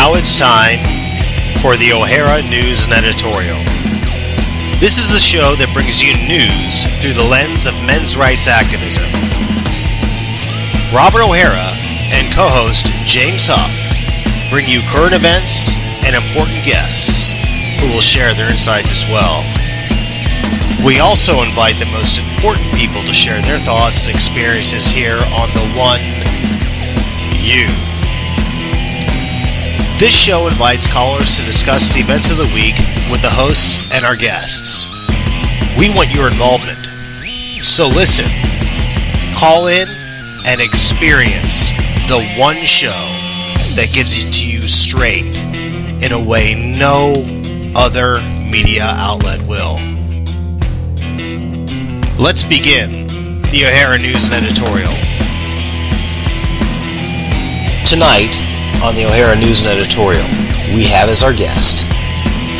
Now it's time for the O'Hara News and Editorial. This is the show that brings you news through the lens of men's rights activism. Robert O'Hara and co-host James Huff bring you current events and important guests who will share their insights as well. We also invite the most important people to share their thoughts and experiences here on the One You. This show invites callers to discuss the events of the week with the hosts and our guests. We want your involvement. So listen, call in, and experience the one show that gives it to you straight in a way no other media outlet will. Let's begin the O'Hara News and Editorial. Tonight on the O'Hara News and Editorial, we have as our guest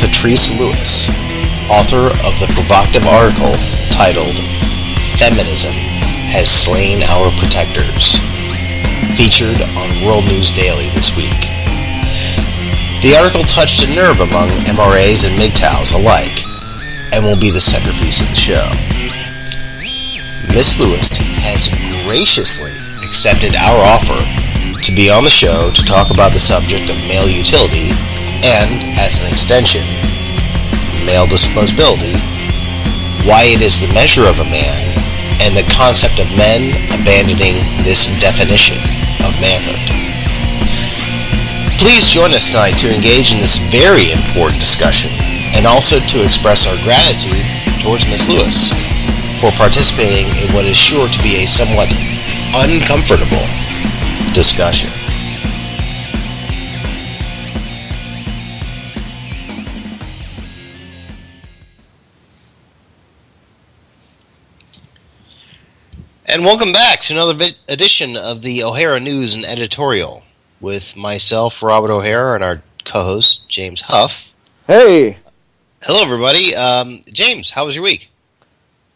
Patrice Lewis, author of the provocative article titled "Feminism Has Slain Our Protectors," featured on World News Daily this week. The article touched a nerve among MRAs and MGTOWs alike, and will be the centerpiece of the show. Miss Lewis has graciously accepted our offer to be on the show to talk about the subject of male utility and, as an extension, male disposability, why it is the measure of a man, and the concept of men abandoning this definition of manhood. Please join us tonight to engage in this very important discussion and also to express our gratitude towards Miss Lewis for participating in what is sure to be a somewhat uncomfortable discussion. And welcome back to another edition of the O'Hara News and Editorial with myself, Robert O'Hara, and our co-host, James Huff. Hey! Hello, everybody. James, how was your week?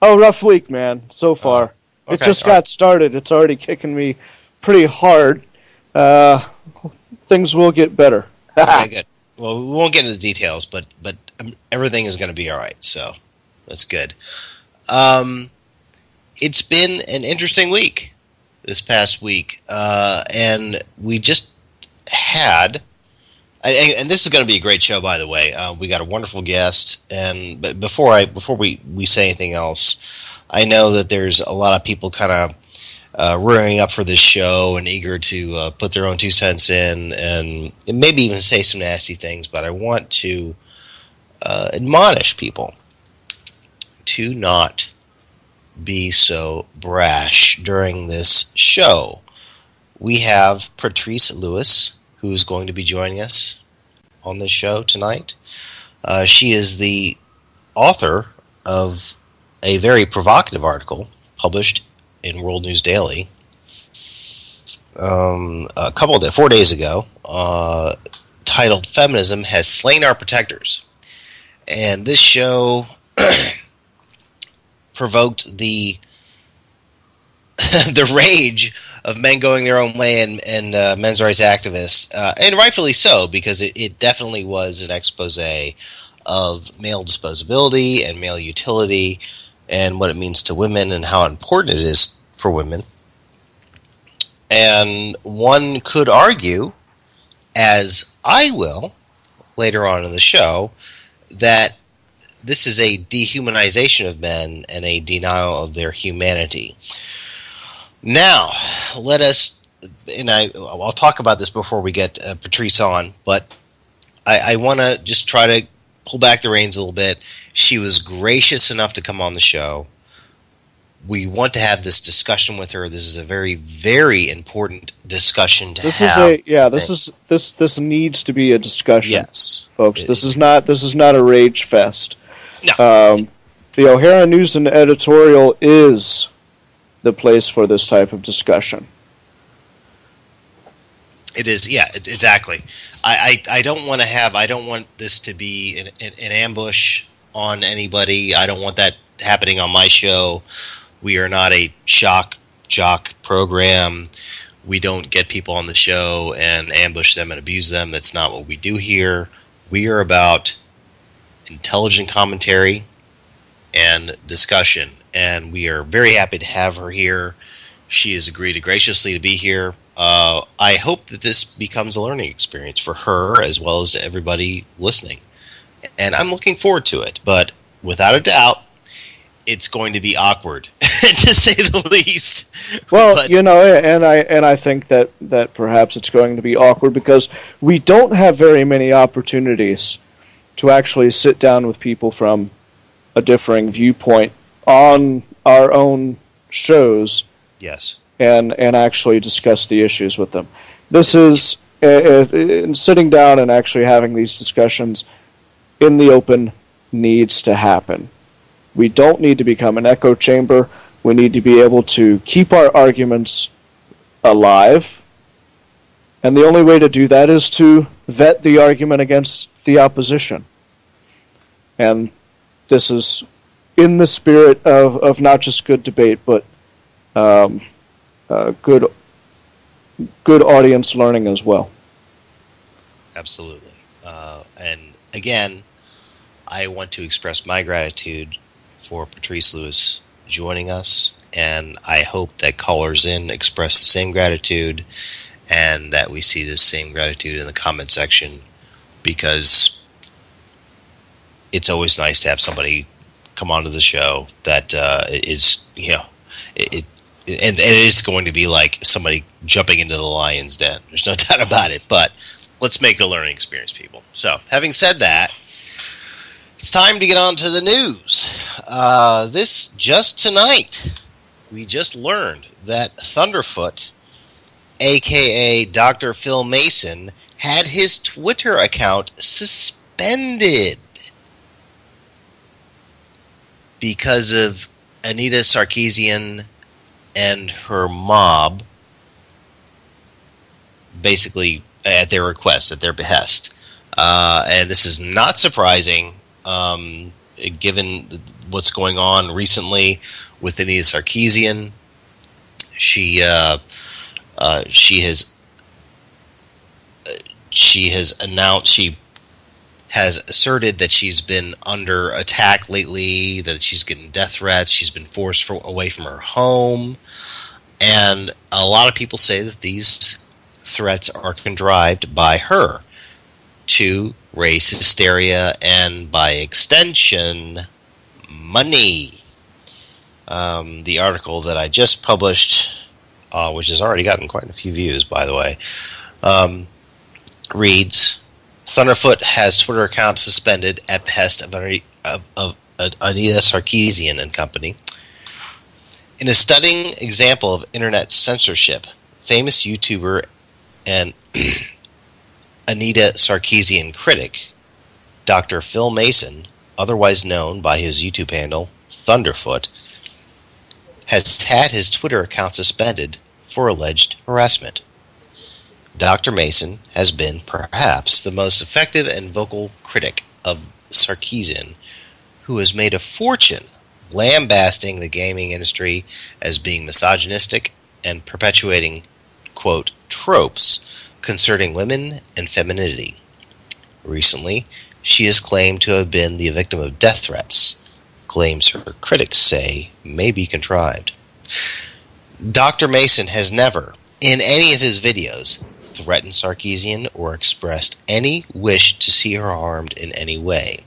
Oh, rough week, man, so far. Okay, it just got started. It's already kicking me pretty hard. Things will get better. Okay, good. Well, we won't get into the details, but everything is going to be all right, so that's good. It's been an interesting week this past week, and we just had, and this is going to be a great show, by the way. We got a wonderful guest, but before we say anything else, I know that there's a lot of people kind of rearing up for this show and eager to put their own 2 cents in, and maybe even say some nasty things. But I want to admonish people to not be so brash during this show. We have Patrice Lewis, who is going to be joining us on this show tonight. She is the author of a very provocative article published in World News Daily 4 days ago, titled "Feminism Has Slain Our Protectors." And this show provoked the rage of men going their own way and men's rights activists, and rightfully so, because it definitely was an expose of male disposability and male utility and what it means to women and how important it is for women. And one could argue, as I will later on in the show, that this is a dehumanization of men and a denial of their humanity. Now, let us, and I'll talk about this before we get Patrice on, but I want to just try to pull back the reins a little bit. She was gracious enough to come on the show. We want to have this discussion with her. This is a very, very important discussion to have. This needs to be a discussion. Yes, folks. This is not a rage fest. No. The O'Hara News and Editorial is the place for this type of discussion. It is, yeah, exactly. I don't want this to be an ambush on anybody. I don't want that happening on my show. We are not a shock jock program. We don't get people on the show and ambush them and abuse them. That's not what we do here. We are about intelligent commentary and discussion, and we are very happy to have her here. She has agreed graciously to be here. I hope that this becomes a learning experience for her as well as to everybody listening. And I'm looking forward to it. But without a doubt, it's going to be awkward, to say the least. Well, and I think that perhaps it's going to be awkward because we don't have very many opportunities to actually sit down with people from a differing viewpoint on our own shows. Yes. And actually discuss the issues with them. This is sitting down and actually having these discussions in the open needs to happen. We don't need to become an echo chamber. We need to be able to keep our arguments alive. And the only way to do that is to vet the argument against the opposition. And this is in the spirit of not just good debate, but good audience learning as well. Absolutely. And again, I want to express my gratitude for Patrice Lewis joining us, and I hope that callers in express the same gratitude and that we see the same gratitude in the comment section, because it's always nice to have somebody come onto the show that is, it is going to be like somebody jumping into the lion's den. There's no doubt about it, but let's make the learning experience, people. So, having said that, it's time to get on to the news. This just tonight, we just learned that Thunderfoot, a.k.a. Dr. Phil Mason, had his Twitter account suspended because of Anita Sarkeesian and her mob, basically at their request, at their behest. And this is not surprising, given what's going on recently with Anita Sarkeesian. She has asserted that she's been under attack lately, that she's getting death threats, she's been forced away from her home, and a lot of people say that these threats are contrived by her to raise hysteria and, by extension, money. The article that I just published, which has already gotten quite a few views, by the way, reads, Thunderfoot has Twitter account suspended at behest of Anita Sarkeesian and Company. In a stunning example of internet censorship, famous YouTuber and Anita Sarkeesian critic, Dr. Phil Mason, otherwise known by his YouTube handle, Thunderfoot, has had his Twitter account suspended for alleged harassment. Dr. Mason has been perhaps the most effective and vocal critic of Sarkeesian, who has made a fortune lambasting the gaming industry as being misogynistic and perpetuating, quote, tropes concerning women and femininity. Recently, she is claimed to have been the victim of death threats, claims her critics say may be contrived. Dr. Mason has never, in any of his videos, threatened Sarkeesian or expressed any wish to see her harmed in any way.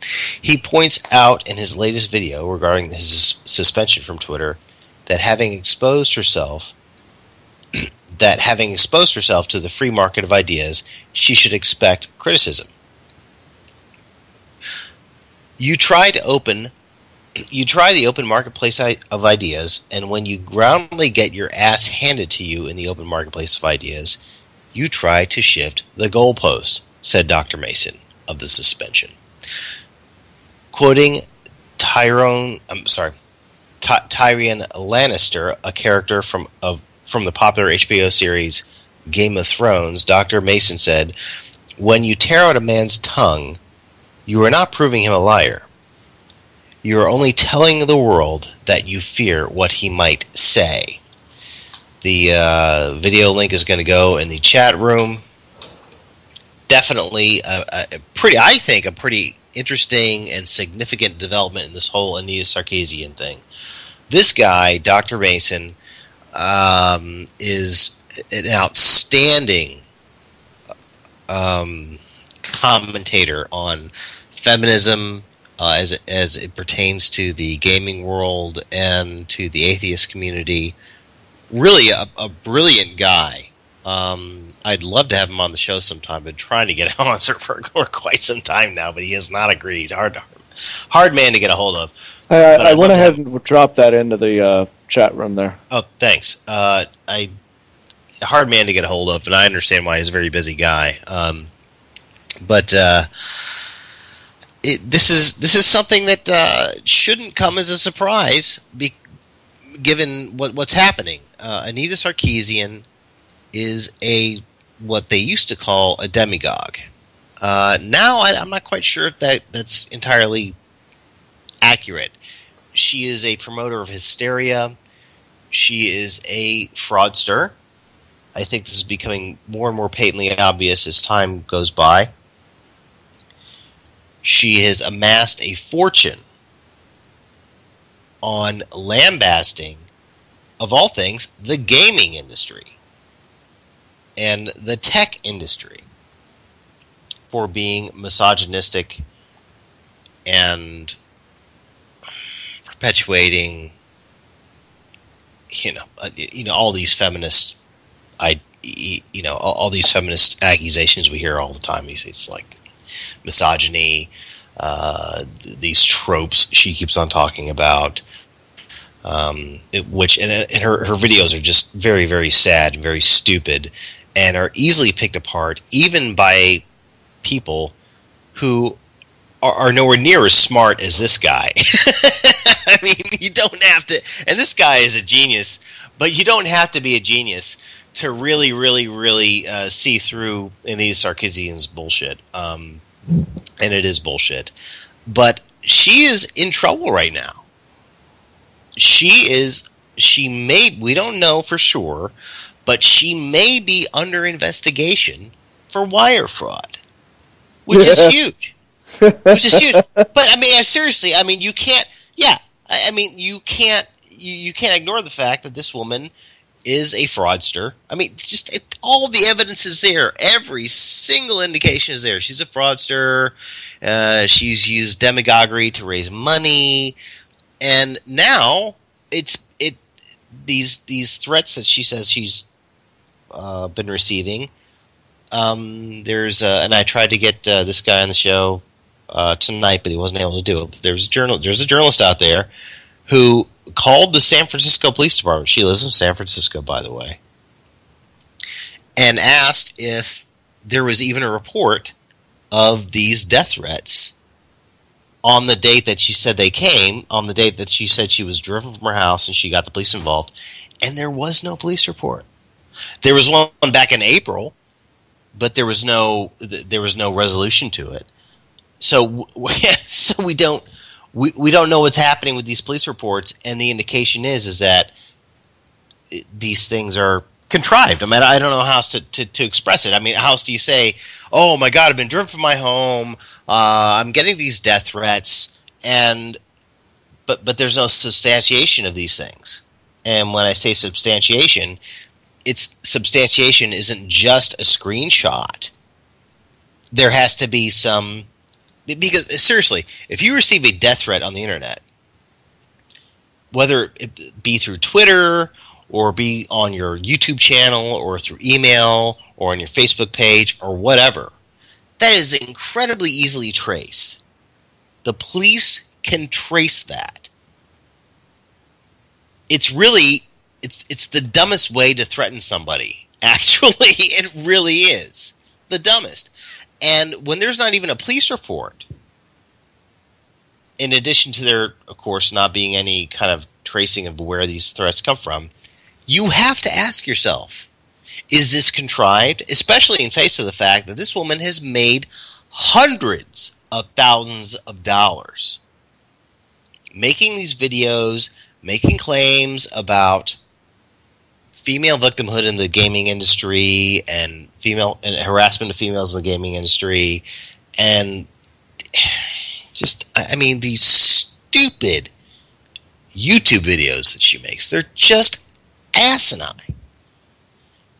He points out in his latest video regarding his suspension from Twitter that having exposed herself to the free market of ideas, she should expect criticism. You try the open marketplace of ideas, and when you groundly get your ass handed to you in the open marketplace of ideas, you try to shift the goalpost, said Dr. Mason of the suspension. Quoting Tyrion Lannister, a character from the popular HBO series Game of Thrones, Dr. Mason said, "When you tear out a man's tongue, you are not proving him a liar. You are only telling the world that you fear what he might say." The video link is going to go in the chat room. Definitely a pretty interesting and significant development in this whole Anita Sarkeesian thing. This guy, Dr. Mason, is an outstanding commentator on feminism as it pertains to the gaming world and to the atheist community. Really a brilliant guy. I'd love to have him on the show sometime. Been trying to get him on for quite some time now, but he has not agreed. Hard man to get a hold of. I went ahead and dropped that into the chat room there. Oh, thanks. A hard man to get a hold of, and I understand why he's a very busy guy. But this is something that shouldn't come as a surprise, given what's happening. Anita Sarkeesian is what they used to call a demagogue. Now I'm not quite sure if that's entirely accurate. She is a promoter of hysteria. She is a fraudster. I think this is becoming more and more patently obvious as time goes by. She has amassed a fortune on lambasting, of all things, the gaming industry and the tech industry for being misogynistic and perpetuating, all these feminist, all these feminist accusations we hear all the time. It's like misogyny, these tropes she keeps on talking about, which and her videos are just very, very sad and very stupid, and are easily picked apart even by people who are nowhere near as smart as this guy. I mean, you don't have to, and this guy is a genius, but you don't have to be a genius to really, really, really see through Anita Sarkeesian's bullshit. And it is bullshit. But she is in trouble right now. We don't know for sure, but she may be under investigation for wire fraud, which is huge. Which is huge. But I mean, seriously, I mean, you can't. Yeah, I mean, you can't ignore the fact that this woman is a fraudster. I mean, all of the evidence is there. Every single indication is there. She's a fraudster. She's used demagoguery to raise money, and now these threats that she says she's been receiving. And I tried to get this guy on the show tonight, but he wasn't able to do it. There's a journalist out there who called the San Francisco Police Department. She lives in San Francisco, by the way, and asked if there was even a report of these death threats on the date that she said they came, on the date that she said she was driven from her house and she got the police involved, and there was no police report. There was one back in April, but there was no resolution to it. So we don't know what's happening with these police reports, and the indication is that these things are contrived. I mean, I don't know how else to express it. I mean, how else do you say, "Oh my God, I've been driven from my home. I'm getting these death threats," but there's no substantiation of these things. And when I say substantiation isn't just a screenshot. There has to be some. Because, seriously, if you receive a death threat on the internet, whether it be through Twitter or be on your YouTube channel or through email or on your Facebook page or whatever, that is incredibly easily traced. The police can trace that. It's the dumbest way to threaten somebody. Actually, it really is the dumbest. And when there's not even a police report, in addition to there, of course, not being any kind of tracing of where these threats come from, you have to ask yourself, is this contrived? Especially in face of the fact that this woman has made hundreds of thousands of dollars making these videos, making claims about female victimhood in the gaming industry and harassment of females in the gaming industry, and just, I mean, these stupid YouTube videos that she makes, they're just asinine.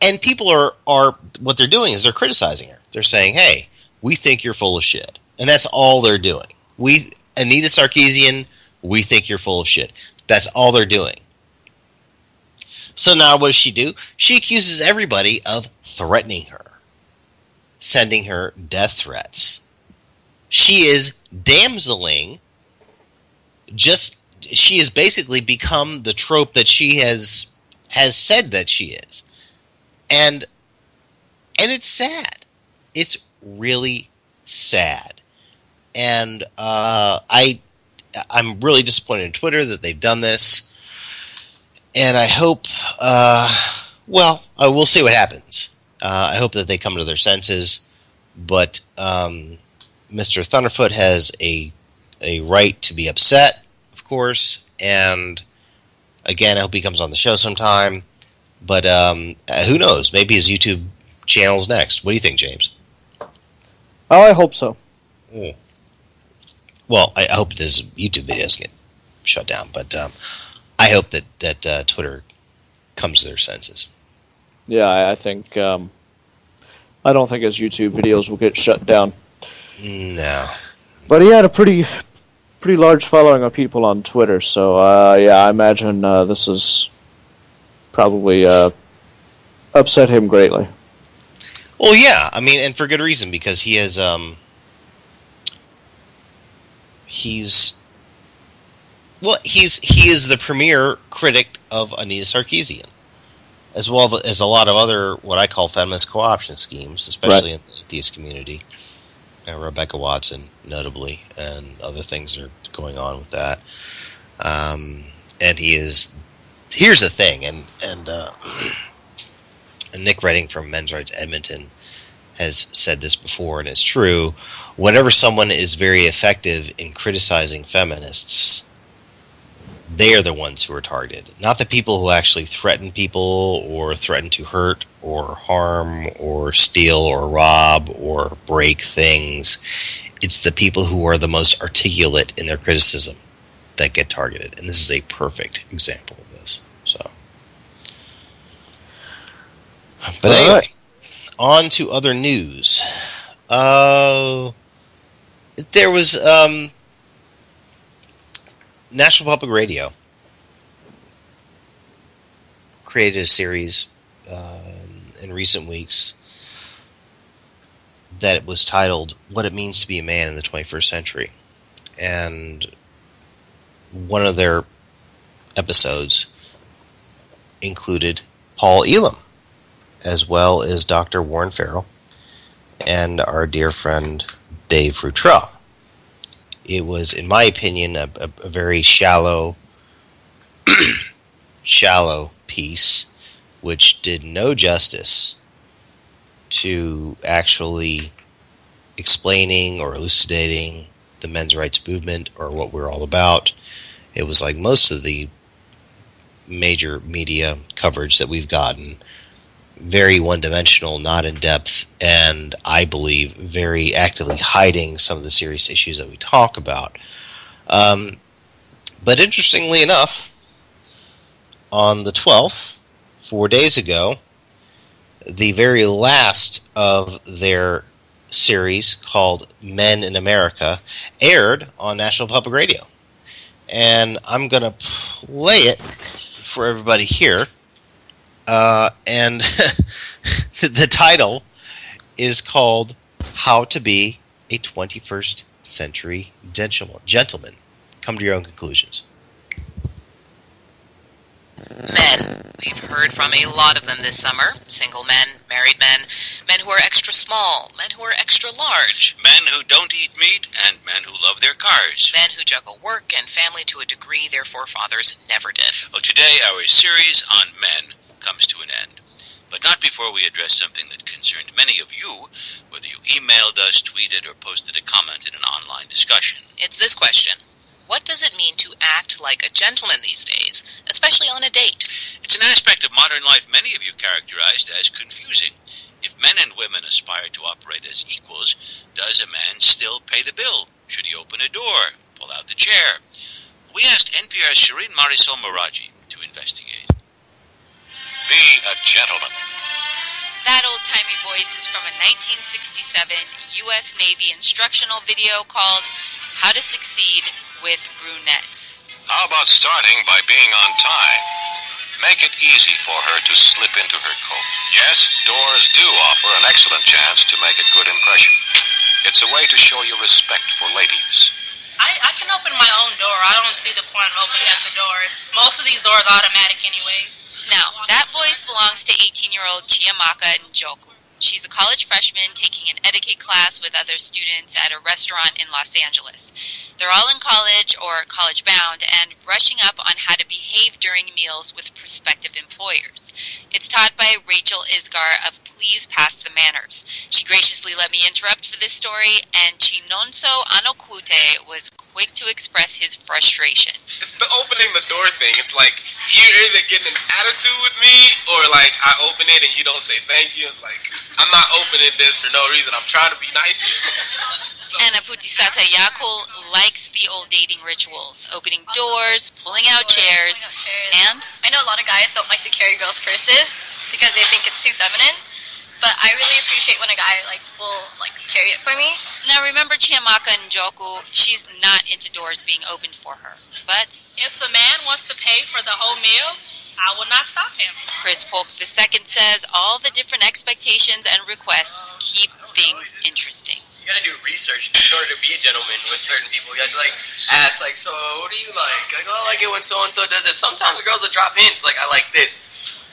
And people are what they're doing is they're criticizing her. They're saying, hey, we think you're full of shit. And that's all they're doing. Anita Sarkeesian, we think you're full of shit. That's all they're doing. So now what does she do? She accuses everybody of threatening her, sending her death threats. She is damseling, she has basically become the trope that she has said that she is. And it's sad. It's really sad. And I'm really disappointed in Twitter that they've done this. And I hope, we'll see what happens. I hope that they come to their senses. But Mr. Thunderfoot has a right to be upset, of course. And again, I hope he comes on the show sometime. But who knows? Maybe his YouTube channel's next. What do you think, James? Oh, I hope so. Mm. Well, I hope his YouTube videos get shut down. But I hope that Twitter comes to their senses. Yeah, I think... I don't think his YouTube videos will get shut down. No. But he had a pretty large following of people on Twitter, so I imagine this is probably upset him greatly. Well, yeah, I mean, and for good reason, because he has he is the premier critic of Anita Sarkeesian, as well as a lot of other what I call feminist co-option schemes, especially in the atheist community. Rebecca Watson, notably, and other things are going on with that. And he is. Here's the thing, and Nick Redding from Men's Rights Edmonton has said this before, and it's true. Whenever someone is very effective in criticizing feminists, they are the ones who are targeted, not the people who actually threaten people or threaten to hurt or harm or steal or rob or break things. It's the people who are the most articulate in their criticism that get targeted, and this is a perfect example of this. So, but anyway, on to other news. There was National Public Radio created a series in recent weeks that was titled "What It Means to Be a Man in the 21st Century," and one of their episodes included Paul Elam, as well as Dr. Warren Farrell and our dear friend Dave Frutrell. It was, in my opinion, a very shallow piece, which did no justice to actually explaining or elucidating the men's rights movement or what we're all about. It was like most of the major media coverage that we've gotten, very one-dimensional, not in-depth, and I believe very actively hiding some of the serious issues that we talk about. But interestingly enough, on the 12th, 4 days ago, the very last of their series called Men in America aired on National Public Radio. And I'm going to play it for everybody here. And the title is called How to Be a 21st Century Gentleman. Come to your own conclusions. Men. We've heard from a lot of them this summer. Single men, married men, men who are extra small, men who are extra large. Men who don't eat meat, and men who love their cars. Men who juggle work and family to a degree their forefathers never did. Well, today our series on men comes to an end. But not before we address something that concerned many of you, whether you emailed us, tweeted, or posted a comment in an online discussion. It's this question. What does it mean to act like a gentleman these days, especially on a date? It's an aspect of modern life many of you characterized as confusing. If men and women aspire to operate as equals, does a man still pay the bill? Should he open a door? Pull out the chair? We asked NPR's Shireen Marisol Meraji to investigate. Be a gentleman. That old-timey voice is from a 1967 U.S. Navy instructional video called How to Succeed with Brunettes. How about starting by being on time? Make it easy for her to slip into her coat. Yes, doors do offer an excellent chance to make a good impression. It's a way to show your respect for ladies. I can open my own door. I don't see the point of opening up the doors. Most of these doors are automatic anyways. Now, that voice belongs to 18-year-old Chiamaka Njoku. She's a college freshman taking an etiquette class with other students at a restaurant in Los Angeles. They're all in college or college-bound and brushing up on how to behave during meals with prospective employers. It's taught by Rachel Isgar of Please Pass the Manners. She graciously let me interrupt for this story, and Chinonso Anokute was quick to express his frustration. It's the opening the door thing. It's like you're either getting an attitude with me or like I open it and you don't say thank you. It's like I'm not opening this for no reason. I'm trying to be nice here. So, Anna Putisata Yakul likes the old dating rituals, opening doors, pulling out chairs, and I know a lot of guys don't like to carry girls' purses because they think it's too feminine, but I really appreciate when a guy will carry it for me. Now remember Chiamaka Njoku, she's not into doors being opened for her. But if a man wants to pay for the whole meal, I will not stop him. Chris Polk II says all the different expectations and requests keep things interesting. You gotta do research in order to be a gentleman with certain people. You have to ask so what do you like? I like it when so and so does it. Sometimes girls will drop hints I like this.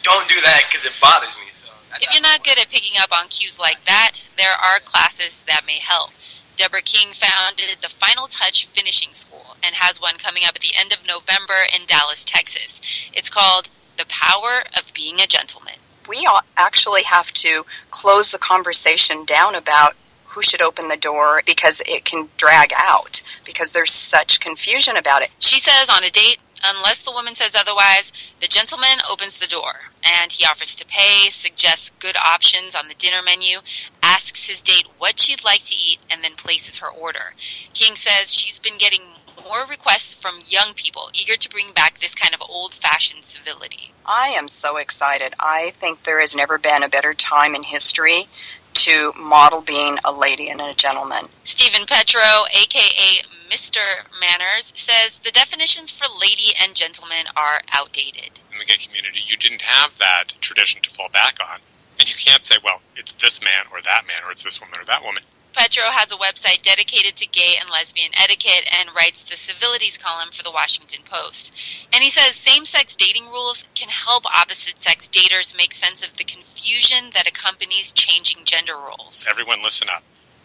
Don't do that because it bothers me. So if you're not good at picking up on cues like that, there are classes that may help. Deborah King founded the Final Touch Finishing School and has one coming up at the end of November in Dallas, Texas. It's called The Power of Being a Gentleman. We actually have to close the conversation down about who should open the door because it can drag out because there's such confusion about it. She says on a date, unless the woman says otherwise, the gentleman opens the door, and he offers to pay, suggests good options on the dinner menu, asks his date what she'd like to eat, and then places her order. King says she's been getting more requests from young people eager to bring back this kind of old-fashioned civility. I am so excited. I think there has never been a better time in history to model being a lady and a gentleman. Stephen Petro, a.k.a. Mr. Manners, says the definitions for lady and gentleman are outdated. In the gay community, you didn't have that tradition to fall back on. And you can't say, well, it's this man or that man, or it's this woman or that woman. Petro has a website dedicated to gay and lesbian etiquette and writes the civilities column for the Washington Post. And he says same-sex dating rules can help opposite-sex daters make sense of the confusion that accompanies changing gender roles. Everyone listen up.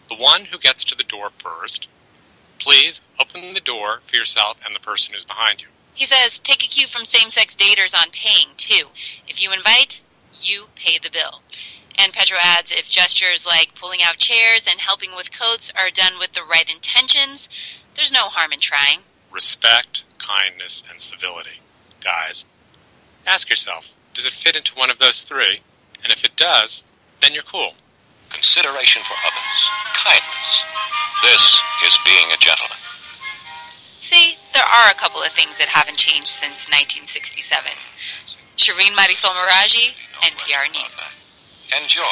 The one who gets to the door first, please open the door for yourself and the person who's behind you. He says take a cue from same-sex daters on paying, too. If you invite, you pay the bill. And Petro adds, if gestures like pulling out chairs and helping with coats are done with the right intentions, there's no harm in trying. Respect, kindness, and civility. Guys, ask yourself, does it fit into one of those three? And if it does, then you're cool. Consideration for others. Kindness. This is being a gentleman. See, there are a couple of things that haven't changed since 1967. Shireen Marisol Meraji, NPR News. Enjoy,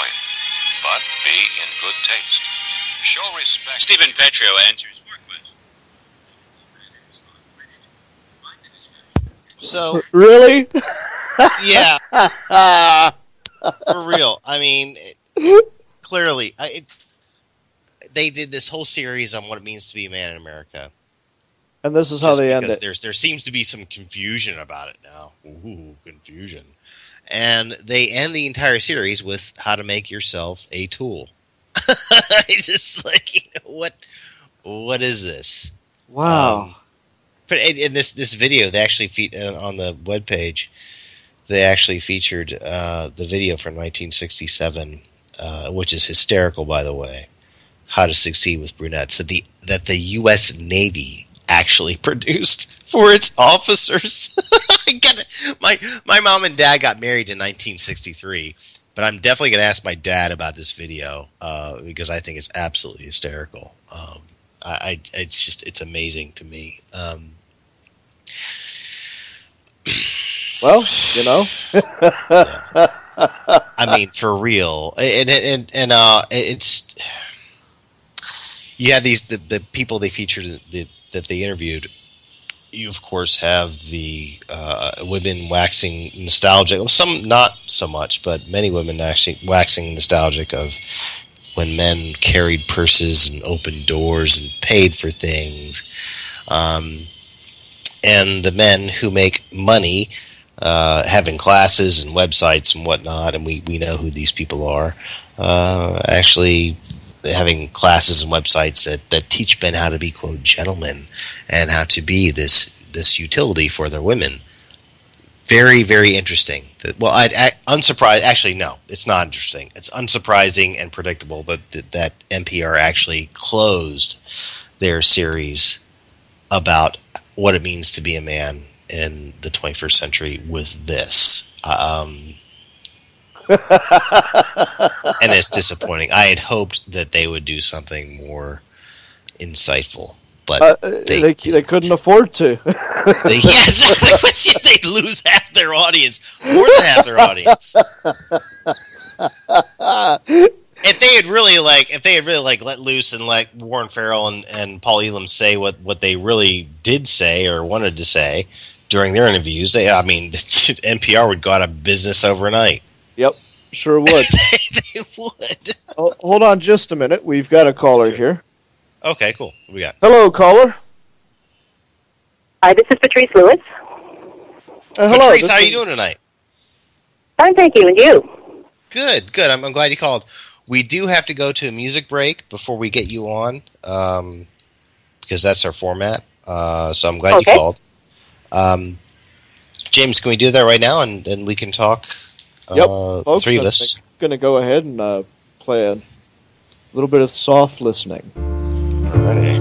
but be in good taste. Show respect. Stephen Petro answers more questions. So really? Yeah. For real. I mean, clearly, they did this whole series on what it means to be a man in America. And this is how they end it. There seems to be some confusion about it now. Ooh, confusion. And they end the entire series with how to make yourself a tool. Just what is this? Wow. But in this video, they actually on the webpage, they actually featured the video from 1967, which is hysterical, by the way. How to Succeed with Brunettes. That the U.S. Navy actually produced for its officers. I get it. My mom and dad got married in 1963, but I'm definitely going to ask my dad about this video because I think it's absolutely hysterical. It's amazing to me. Well, you know, I mean, for real, and it's you have the people they featured that they interviewed. You of course have the women waxing nostalgic. Well, some not so much, but many women actually waxing nostalgic of when men carried purses and opened doors and paid for things, and the men who make money. Having classes and websites and whatnot, and we know who these people are, actually having classes and websites that teach men how to be, quote, gentlemen and how to be this utility for their women. Very, very interesting. Well, unsurprised. Actually, no, it's not interesting. It's unsurprising and predictable that NPR actually closed their series about what it means to be a man in the 21st century with this. And it's disappointing. I had hoped that they would do something more insightful, but they couldn't afford to. Exactly. They'd lose half their audience, more than half their audience. If they had really let loose and let Warren Farrell and Paul Elam say what they really did say or wanted to say during their interviews, NPR would go out of business overnight. Yep, sure would. They would. Hold on just a minute. We've got a caller here. Okay, cool. What we got? Hello, caller. Hi, this is Patrice Lewis. Hello. Patrice, how are you doing tonight? Fine, thank you. And you? Good. I'm glad you called. We do have to go to a music break before we get you on, because that's our format. So I'm glad you called. James, can we do that right now, and we can talk? Yep, folks, three of us. I'm going to go ahead and play a little bit of soft listening. All right.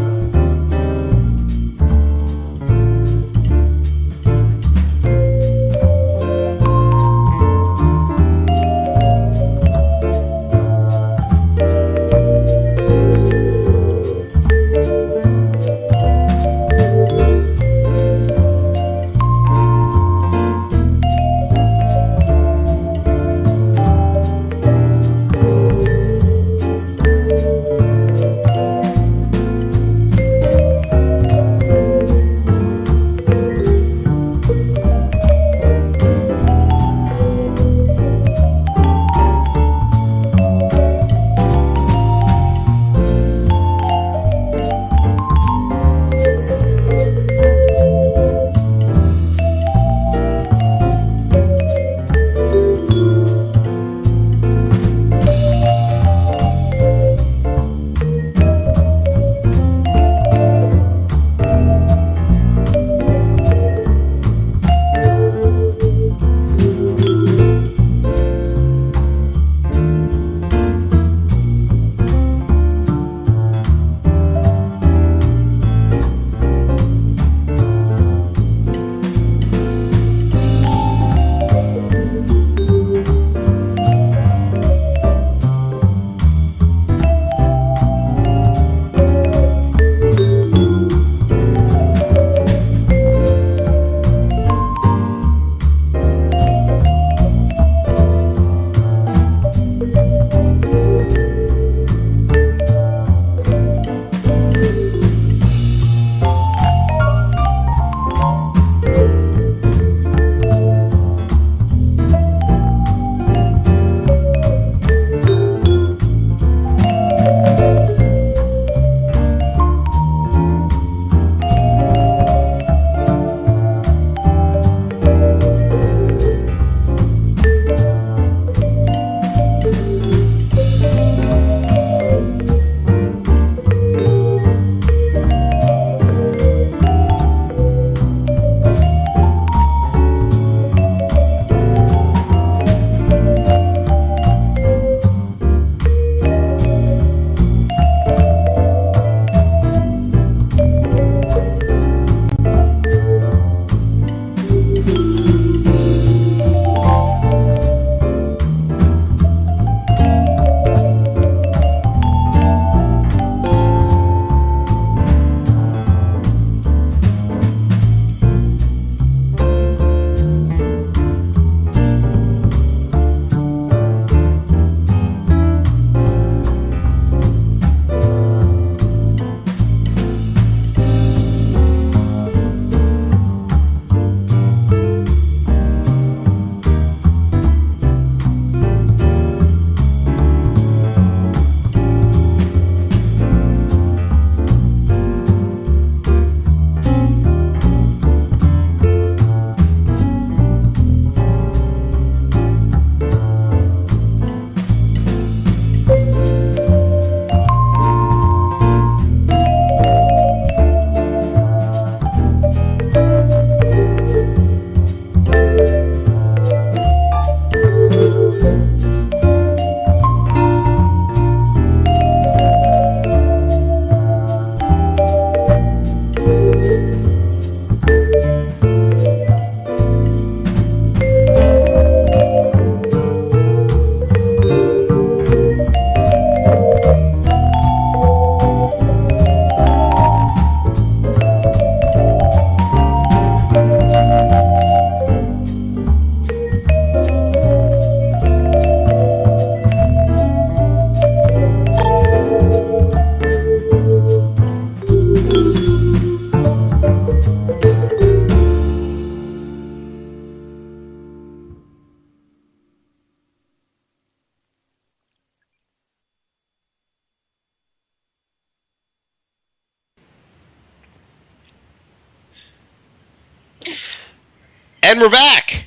And we're back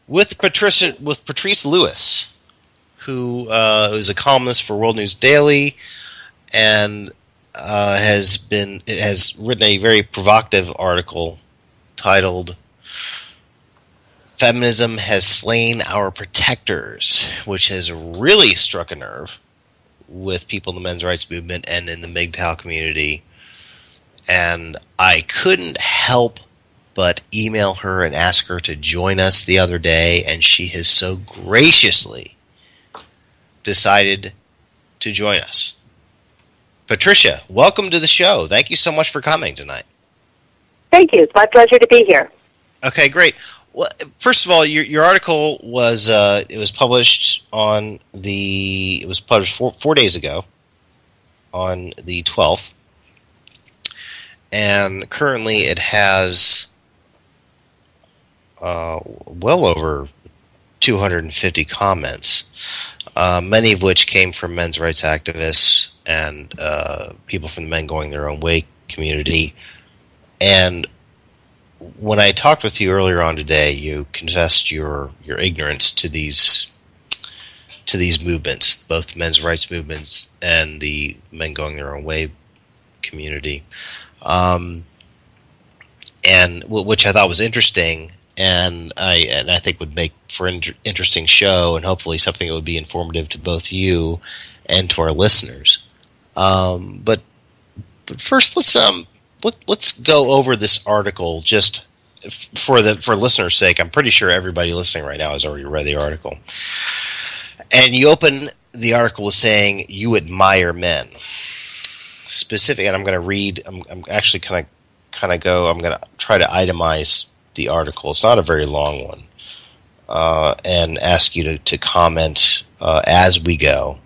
with Patrice Lewis, who is a columnist for World News Daily and has written a very provocative article titled "Feminism Has Slain Our Protectors," which has really struck a nerve with people in the men's rights movement and in the MGTOW community. And I couldn't help but email her and ask her to join us the other day, and she has so graciously decided to join us. Patricia, welcome to the show. Thank you so much for coming tonight. Thank you. It's my pleasure to be here. Okay, great. Well, first of all, your article was published on it was published 4 days ago on the 12th, and currently it has well over 250 comments, many of which came from men's rights activists and people from the Men Going Their Own Way community. And when I talked with you earlier on today, you confessed your ignorance to these movements, both men's rights movements and the Men Going Their Own Way community, and which I thought was interesting, and I think would make for an interesting show, and hopefully something that would be informative to both you and to our listeners. But first, let's go over this article just for listeners' sake. I'm pretty sure everybody listening right now has already read the article. And you open the article with saying you admire men. Specific, and I'm going to read. I'm actually kind of go. I'm going to try to itemize the article. It's not a very long one, and ask you to comment as we go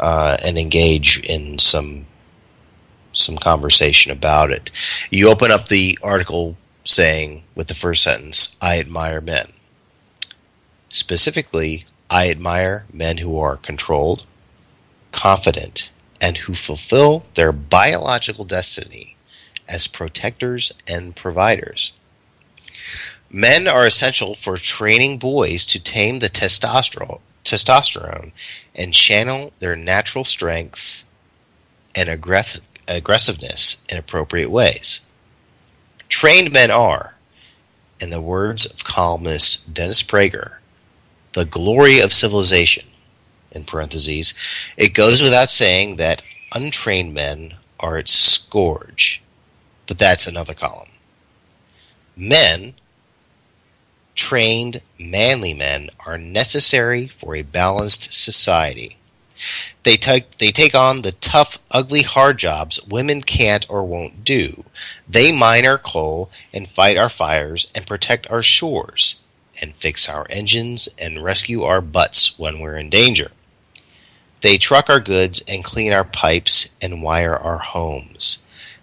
and engage in some conversation about it. You open up the article saying, with the first sentence, "I admire men." Specifically, I admire men who are controlled, confident, and who fulfill their biological destiny as protectors and providers. Men are essential for training boys to tame the testosterone and channel their natural strengths and aggressiveness in appropriate ways. Trained men are, in the words of columnist Dennis Prager, the glory of civilization. In parentheses, it goes without saying that untrained men are its scourge, but that's another column. Men, trained, manly men, are necessary for a balanced society. They take on the tough, ugly, hard jobs women can't or won't do. They mine our coal and fight our fires and protect our shores and fix our engines and rescue our butts when we're in danger. They truck our goods and clean our pipes and wire our homes.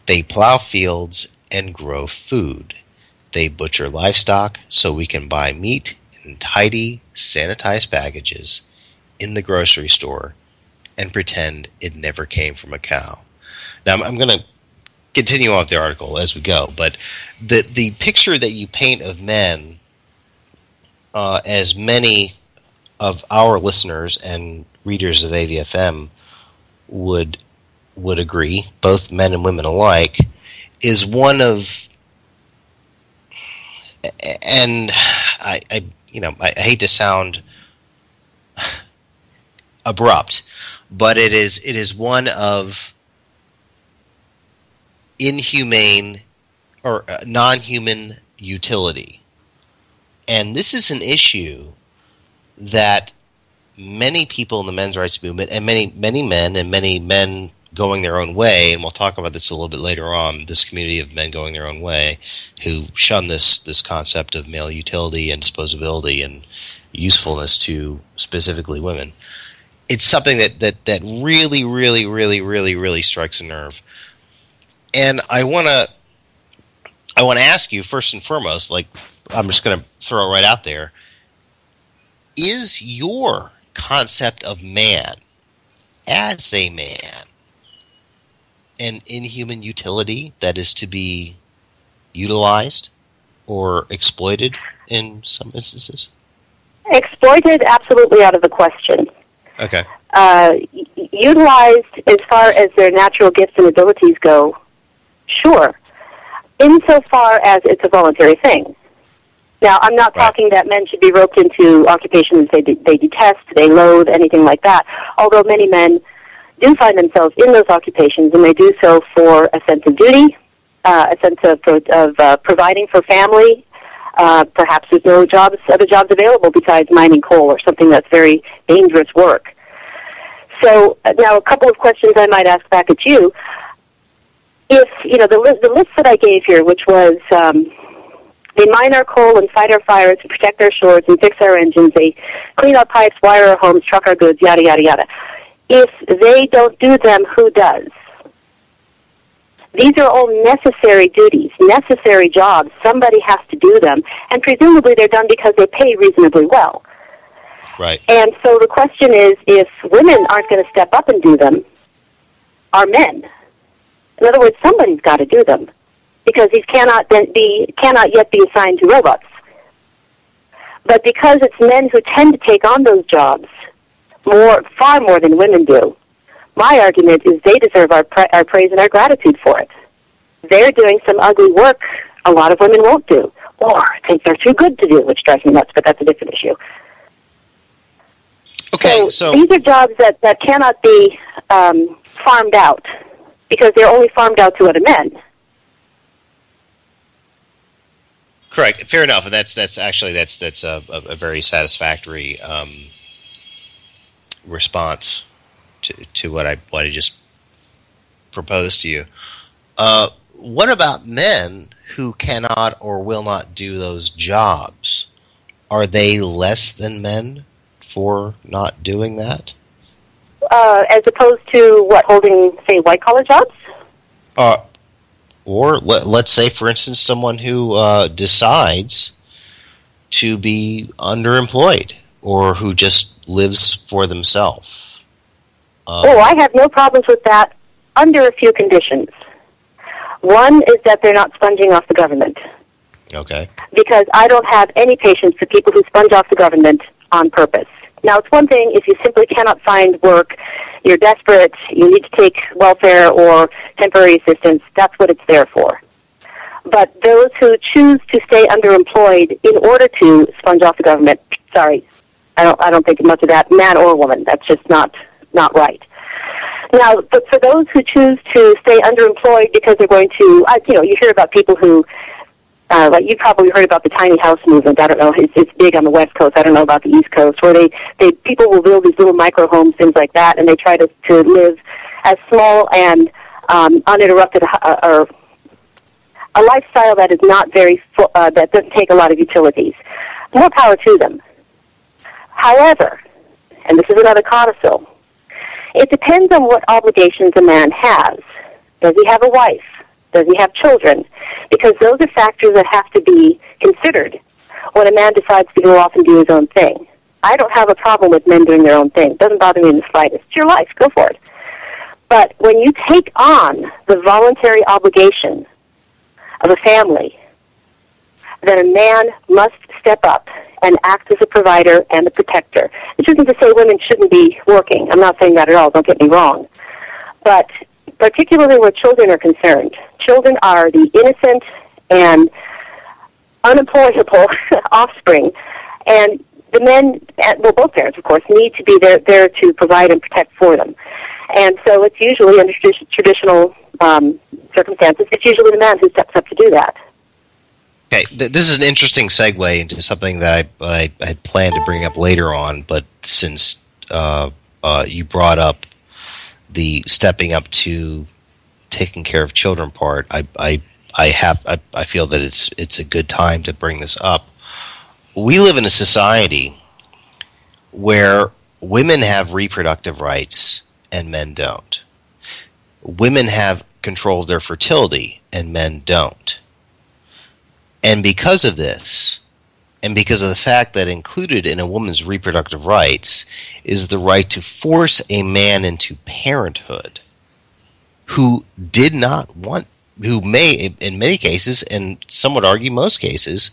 They plow fields and grow food. They butcher livestock so we can buy meat in tidy, sanitized packages in the grocery store and pretend it never came from a cow. Now, I'm going to continue on with the article as we go, but the picture that you paint of men, as many of our listeners and readers of AVFM would agree, both men and women alike, is one of, and I hate to sound abrupt, but it is one of inhumane or non-human utility. And this is an issue that many people in the men's rights movement, and many men and many men going their own way, and we'll talk about this a little bit later on, this community of men going their own way, who shun this concept of male utility and disposability and usefulness to specifically women. It's something that really, really, really, really, really strikes a nerve. And I want to ask you first and foremost, like, I'm just going to throw it right out there, is your concept of man as a man an inhuman utility that is to be utilized or exploited in some instances? Exploited, absolutely out of the question. Okay. Utilized as far as their natural gifts and abilities go, sure, insofar as it's a voluntary thing. Now, I'm not talking that men should be roped into occupations they detest, they loathe, anything like that, although many men do find themselves in those occupations, and they do so for a sense of duty, a sense of providing for family. Perhaps there's no other jobs available besides mining coal or something that's very dangerous work. So now a couple of questions I might ask back at you. If, the list that I gave here, which was they mine our coal and fight our fires and protect our shores and fix our engines, they clean our pipes, wire our homes, truck our goods, yada, yada, yada. If they don't do them, who does? These are all necessary duties, necessary jobs. Somebody has to do them, and presumably they're done because they pay reasonably well. Right. And so the question is, if women aren't going to step up and do them, are men? In other words, somebody's got to do them, because these cannot yet be assigned to robots. But because it's men who tend to take on those jobs, far more than women do, my argument is they deserve our praise and our gratitude for it. They're doing some ugly work a lot of women won't do, or think they're too good to do, which drives me nuts, but that's a different issue. Okay, so these are jobs that cannot be farmed out, because they're only farmed out to other men. Correct. Fair enough, and that's a very satisfactory response to what I just proposed to you. What about men who cannot or will not do those jobs? Are they less than men for not doing that? As opposed to holding, say, white-collar jobs? Or let's say, for instance, someone who decides to be underemployed or who just lives for themselves. I have no problems with that under a few conditions. One is that they're not sponging off the government. Okay. Because I don't have any patience for people who sponge off the government on purpose. Now, it's one thing if you simply cannot find work, you're desperate, you need to take welfare or temporary assistance, that's what it's there for. But those who choose to stay underemployed in order to sponge off the government, sorry, I don't think much of that, man or woman, that's just not right. Now, but for those who choose to stay underemployed because they're going to, you hear about people who, like you probably heard about the tiny house movement. I don't know, it's big on the West Coast. I don't know about the East Coast, where people will build these little micro homes, things like that, and they try to live as small and uninterrupted or a lifestyle that is not very that doesn't take a lot of utilities. More power to them. However, and this is another codicil, it depends on what obligations a man has. Does he have a wife? Does he have children? Because those are factors that have to be considered when a man decides to go off and do his own thing. I don't have a problem with men doing their own thing. It doesn't bother me in the slightest. It's your life. Go for it. But when you take on the voluntary obligation of a family, then a man must step up and act as a provider and a protector. This isn't to say women shouldn't be working. I'm not saying that at all. Don't get me wrong. But particularly where children are concerned, children are the innocent and unemployable offspring. And the men, well, both parents, of course, need to be there to provide and protect for them. And so it's usually, under traditional circumstances, it's usually the man who steps up to do that. Okay, this is an interesting segue into something that I had planned to bring up later on, but since you brought up the stepping up to taking care of children part, I feel that it's a good time to bring this up. We live in a society where women have reproductive rights and men don't. Women have control of their fertility and men don't. And because of this, and because of the fact that included in a woman's reproductive rights is the right to force a man into parenthood who did not want who may, in many cases, and some would argue most cases,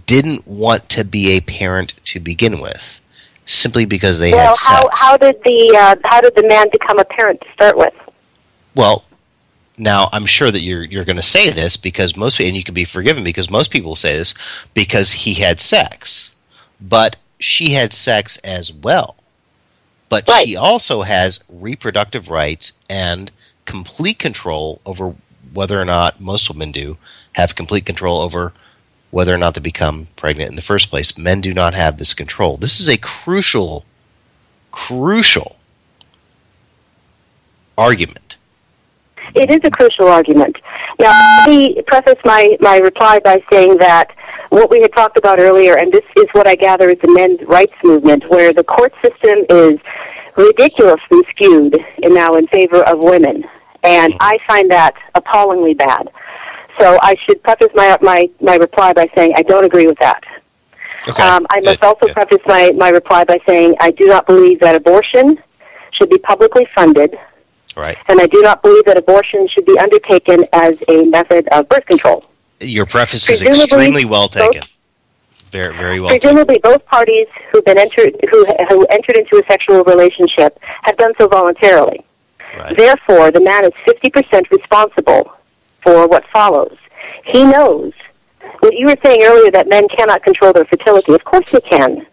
didn't want to be a parent to begin with, simply because they had sex. How did the man become a parent to start with? Well, now I'm sure that you're going to say this because and you can be forgiven because most people say this because he had sex, but she had sex as well. But she also has reproductive rights and complete control over whether or not, most women do, have complete control over whether or not they become pregnant in the first place. Men do not have this control. This is a crucial argument. It is a crucial argument. Now, let me preface my reply by saying that what we had talked about earlier, and this is what I gather is the men's rights movement, where the court system is ridiculously skewed now in favor of women. And I find that appallingly bad. So I should preface my reply by saying I don't agree with that. Okay. I must also preface my reply by saying I do not believe that abortion should be publicly funded. Right. And I do not believe that abortion should be undertaken as a method of birth control. Your preface is extremely well taken. Very, very well taken. Presumably, both parties who entered into a sexual relationship have done so voluntarily. Right. Therefore, the man is 50% responsible for what follows. He knows. What you were saying earlier, that men cannot control their fertility. Of course they can.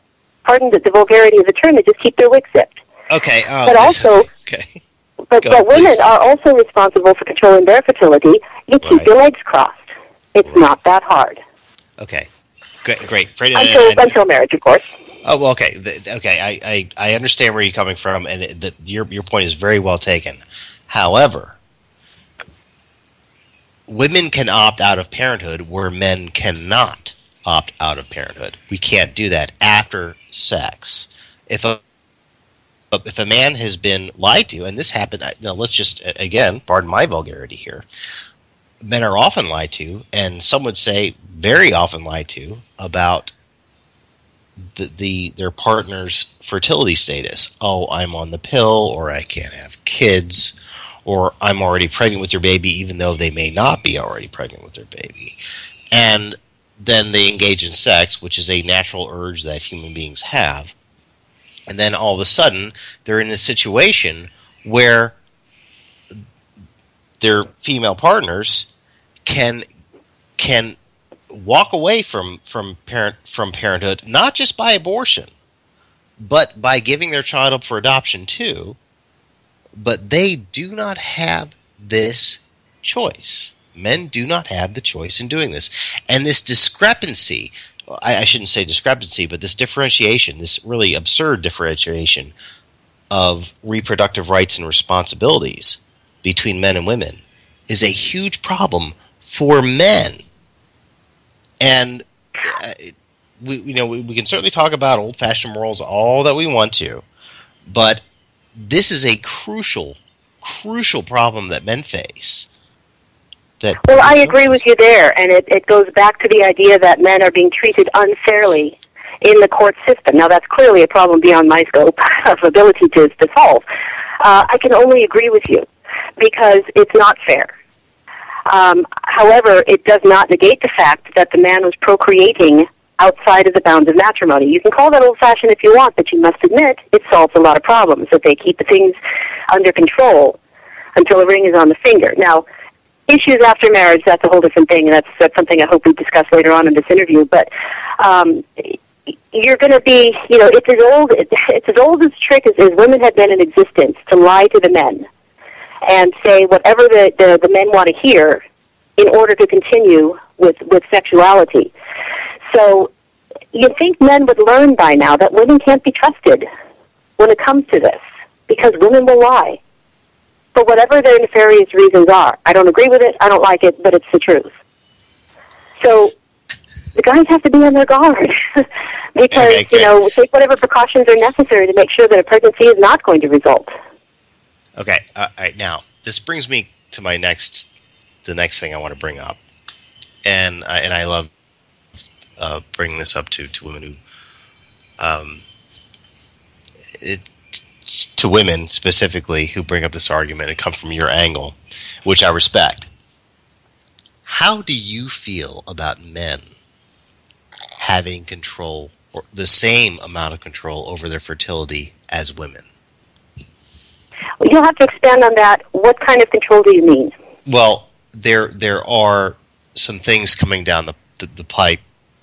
Pardon the vulgarity of the term, they just keep their wick zipped. Okay. But also... Okay. But women are also responsible for controlling their fertility. You keep your legs crossed. It's not that hard. Okay. Great. Until marriage, of course. Oh, well, okay. I understand where you're coming from, and your point is very well taken. However, women can opt out of parenthood where men cannot opt out of parenthood. We can't do that after sex. If a man has been lied to, and this happened, let's just, again, pardon my vulgarity here, men are often lied to, and some would say very often lied to, about their partner's fertility status. Oh, I'm on the pill, or I can't have kids, or I'm already pregnant with your baby, even though they may not be already pregnant with their baby. And then they engage in sex, which is a natural urge that human beings have. And then all of a sudden, they're in this situation where their female partners can walk away from parenthood, not just by abortion, but by giving their child up for adoption too. But they do not have this choice. Men do not have the choice in doing this. And this discrepancy, I shouldn't say discrepancy, but this differentiation, this really absurd differentiation of reproductive rights and responsibilities between men and women is a huge problem for men. And we can certainly talk about old-fashioned morals all that we want to, but this is a crucial problem that men face. Well, I agree with you there, and it goes back to the idea that men are being treated unfairly in the court system. Now, that's clearly a problem beyond my scope of ability to solve. I can only agree with you, because it's not fair. However, it does not negate the fact that the man was procreating outside of the bounds of matrimony. You can call that old-fashioned if you want, but you must admit it solves a lot of problems, that they keep the things under control until the ring is on the finger. Now, issues after marriage, that's a whole different thing, and that's something I hope we discuss later on in this interview. But you're going to be, it's as old as the trick as women have been in existence, to lie to the men and say whatever the men want to hear in order to continue with sexuality. So you'd think men would learn by now that women can't be trusted when it comes to this, because women will lie for whatever their nefarious reasons are. I don't agree with it, I don't like it, but it's the truth. So the guys have to be on their guard because, take whatever precautions are necessary to make sure that a pregnancy is not going to result. Okay, all right, now, this brings me to the next thing I want to bring up. And I love bringing this up to women to women specifically who bring up this argument and come from your angle, which I respect. How do you feel about men having control, or the same amount of control over their fertility as women? You'll have to expand on that. What kind of control do you mean? Well, there are some things coming down the pipe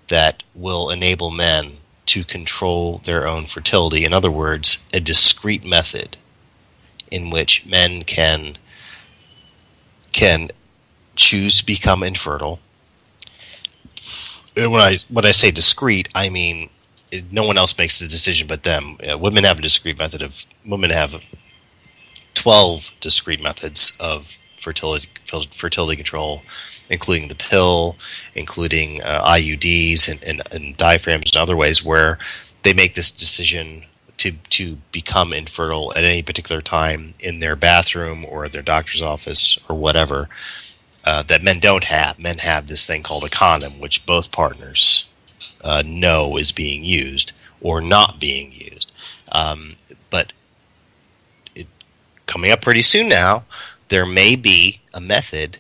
that will enable men to control their own fertility. In other words, a discrete method in which men can choose to become infertile. And when I say discrete, I mean no one else makes the decision but them. Women have a discrete method women have 12 discrete methods of fertility control, including the pill, including IUDs and diaphragms and other ways where they make this decision to become infertile at any particular time in their bathroom or at their doctor's office or whatever, that men don't have. Men have this thing called a condom, which both partners know is being used or not being used. But coming up pretty soon now, there may be a method,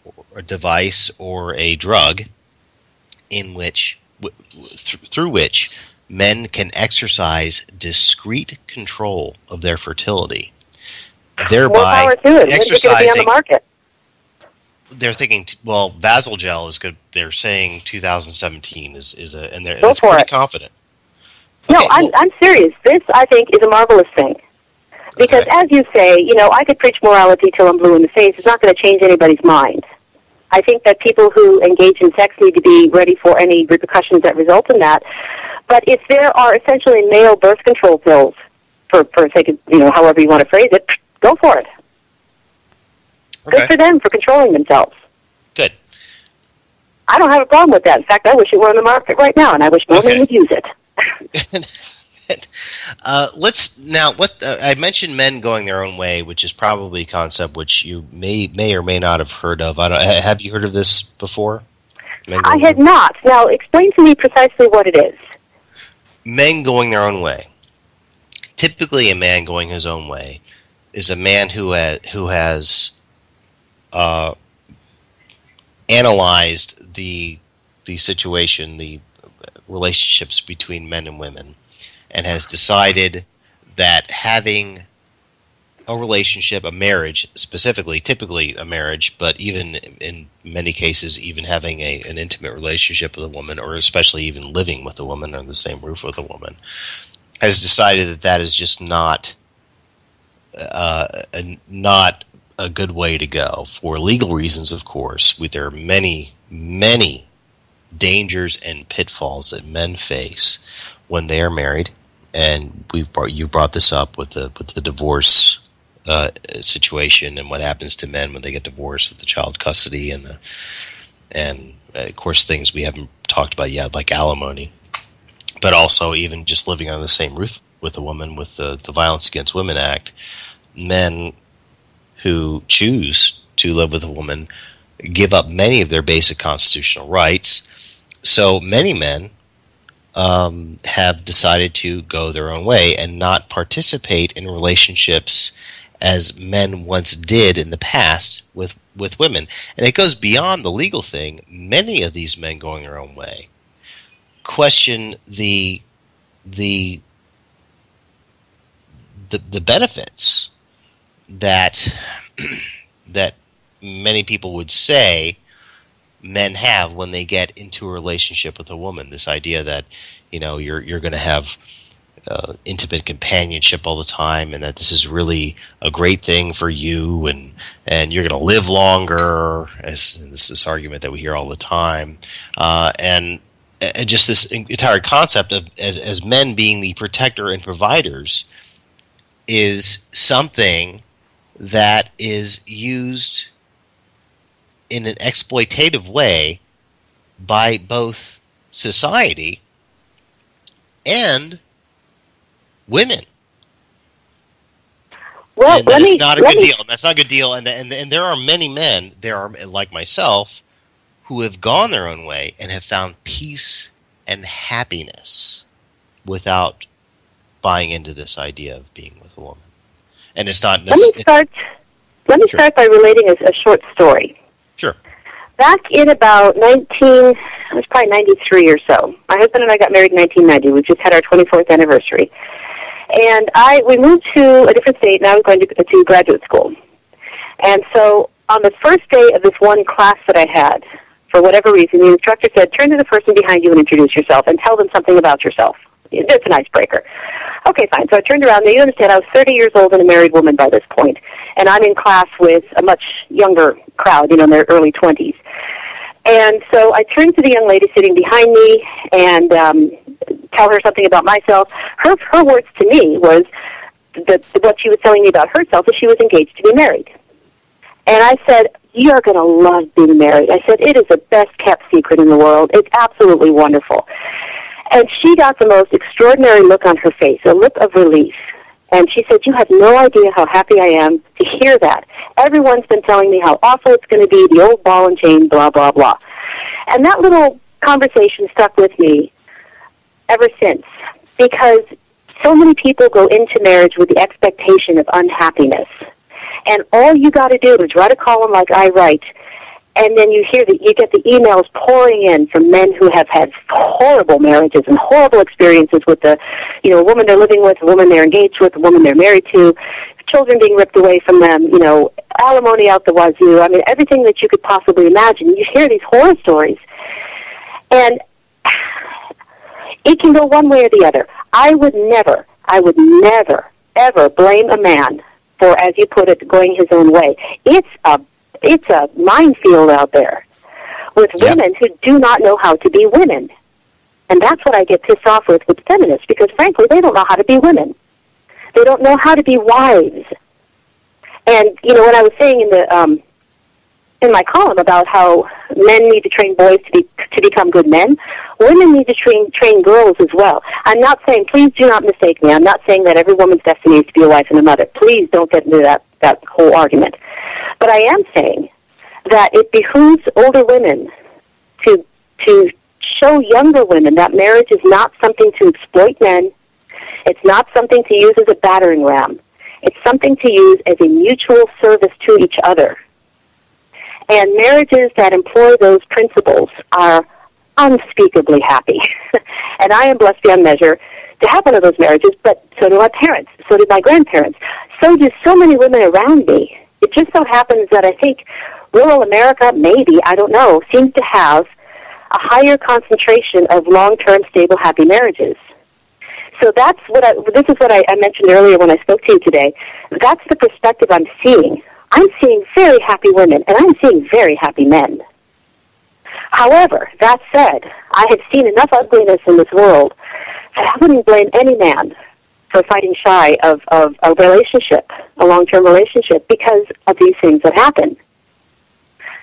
or a device, or a drug in which, through which men can exercise discrete control of their fertility, thereby exercising. On the market? They're thinking, well, Vasogel is good. They're saying 2017 and they're Go for pretty it. confident. No, Okay, I'm serious. This, I think, is a marvelous thing. Because as you say, I could preach morality till I'm blue in the face. It's not going to change anybody's mind. I think that people who engage in sex need to be ready for any repercussions that result in that. But if there are essentially male birth control pills, for sake of, however you want to phrase it, go for it. Okay. Good for them for controlling themselves. Good. I don't have a problem with that. In fact, I wish it were on the market right now, and I wish more men would use it. I mentioned men going their own way, which is probably a concept which you may or may not have heard of. Have you heard of this before? I had not. Now, explain to me precisely what it is. Men going their own way. Typically, a man going his own way is a man who has analyzed the situation, the relationships between men and women, and has decided that having a relationship, a marriage specifically, typically a marriage, but even in many cases, even having an intimate relationship with a woman, or especially even living with a woman under the same roof with a woman, has decided that is just not a good way to go for legal reasons, of course. There are many, many dangers and pitfalls that men face when they are married, and you brought this up with the divorce situation and what happens to men when they get divorced with the child custody and of course things we haven't talked about yet, like alimony, but also even just living on the same roof with a woman with the Violence Against Women Act. Men who choose to live with a woman give up many of their basic constitutional rights. So many men have decided to go their own way and not participate in relationships as men once did in the past with women. And it goes beyond the legal thing. Many of these men going their own way question the benefits that that many people would say men have when they get into a relationship with a woman. This idea that you're going to have intimate companionship all the time, and that this is really a great thing for you, and you're going to live longer. As this argument that we hear all the time, and just this entire concept of as men being the protector and providers is something that is used in an exploitative way by both society and women. Well, and that's not a good deal. That's not a good deal. And there are many men, like myself, who have gone their own way and have found peace and happiness without buying into this idea of being with a woman. And it's not. Let me start by relating a short story. Sure. back in about it was probably 93 or so. My husband and I got married in 1990. We just had our 24th anniversary. And we moved to a different state, and I was going to graduate school. And so on the first day of this one class that I had, for whatever reason, the instructor said, turn to the person behind you and introduce yourself and tell them something about yourself. It's an icebreaker. Okay, fine. So I turned around. Now, you understand, I was 30 years old and a married woman by this point, and I'm in class with a much younger crowd, in their early 20s. And so I turned to the young lady sitting behind me and tell her something about myself. Her words to me was that what she was telling me about herself is she was engaged to be married. And I said, you are going to love being married. I said, it is the best-kept secret in the world. It's absolutely wonderful. And she got the most extraordinary look on her face, a look of relief. And she said, you have no idea how happy I am to hear that. Everyone's been telling me how awful it's going to be, the old ball and chain, blah, blah, blah. And that little conversation stuck with me ever since, because so many people go into marriage with the expectation of unhappiness. And all you got to do is write a column like I write, and then you get the emails pouring in from men who have had horrible marriages and horrible experiences with the, woman they're living with, a woman they're engaged with, a woman they're married to, children being ripped away from them, alimony out the wazoo. I mean, everything that you could possibly imagine. You hear these horror stories, and it can go one way or the other. I would never, ever blame a man for, as you put it, going his own way. It's a minefield out there with women who do not know how to be women. And that's what I get pissed off with feminists, because frankly, they don't know how to be women. They don't know how to be wives. And, when I was saying in my column about how men need to train boys to become good men, women need to train girls as well. I'm not saying, please do not mistake me, I'm not saying that every woman's destiny is to be a wife and a mother. Please don't get into that whole argument. But I am saying that it behooves older women to show younger women that marriage is not something to exploit men. It's not something to use as a battering ram. It's something to use as a mutual service to each other. And marriages that employ those principles are unspeakably happy. And I am blessed beyond measure to have one of those marriages, but so do my parents, so did my grandparents. So do so many women around me. It just so happens that I think rural America, maybe, I don't know, seems to have a higher concentration of long-term, stable, happy marriages. So this is what I mentioned earlier when I spoke to you today. That's the perspective I'm seeing. I'm seeing very happy women, and I'm seeing very happy men. However, that said, I have seen enough ugliness in this world that I wouldn't blame any man for fighting shy of a relationship, a long-term relationship, because of these things that happen.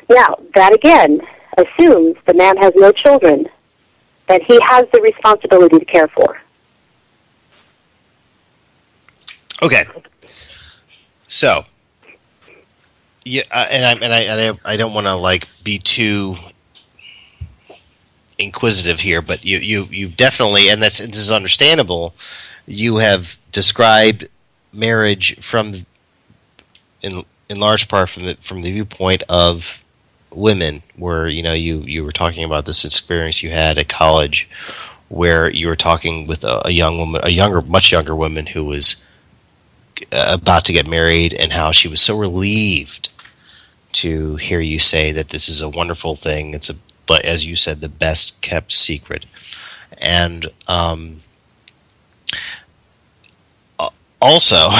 Now, that again assumes the man has no children that he has the responsibility to care for. Okay. So, yeah, I don't want to be too inquisitive here, but you definitely, and this is understandable. You have described marriage in large part from the viewpoint of women, where you were talking about this experience you had at college, where you were talking with a young woman, much younger woman who was about to get married, and how she was so relieved to hear you say that this is a wonderful thing. But as you said, the best kept secret. And also,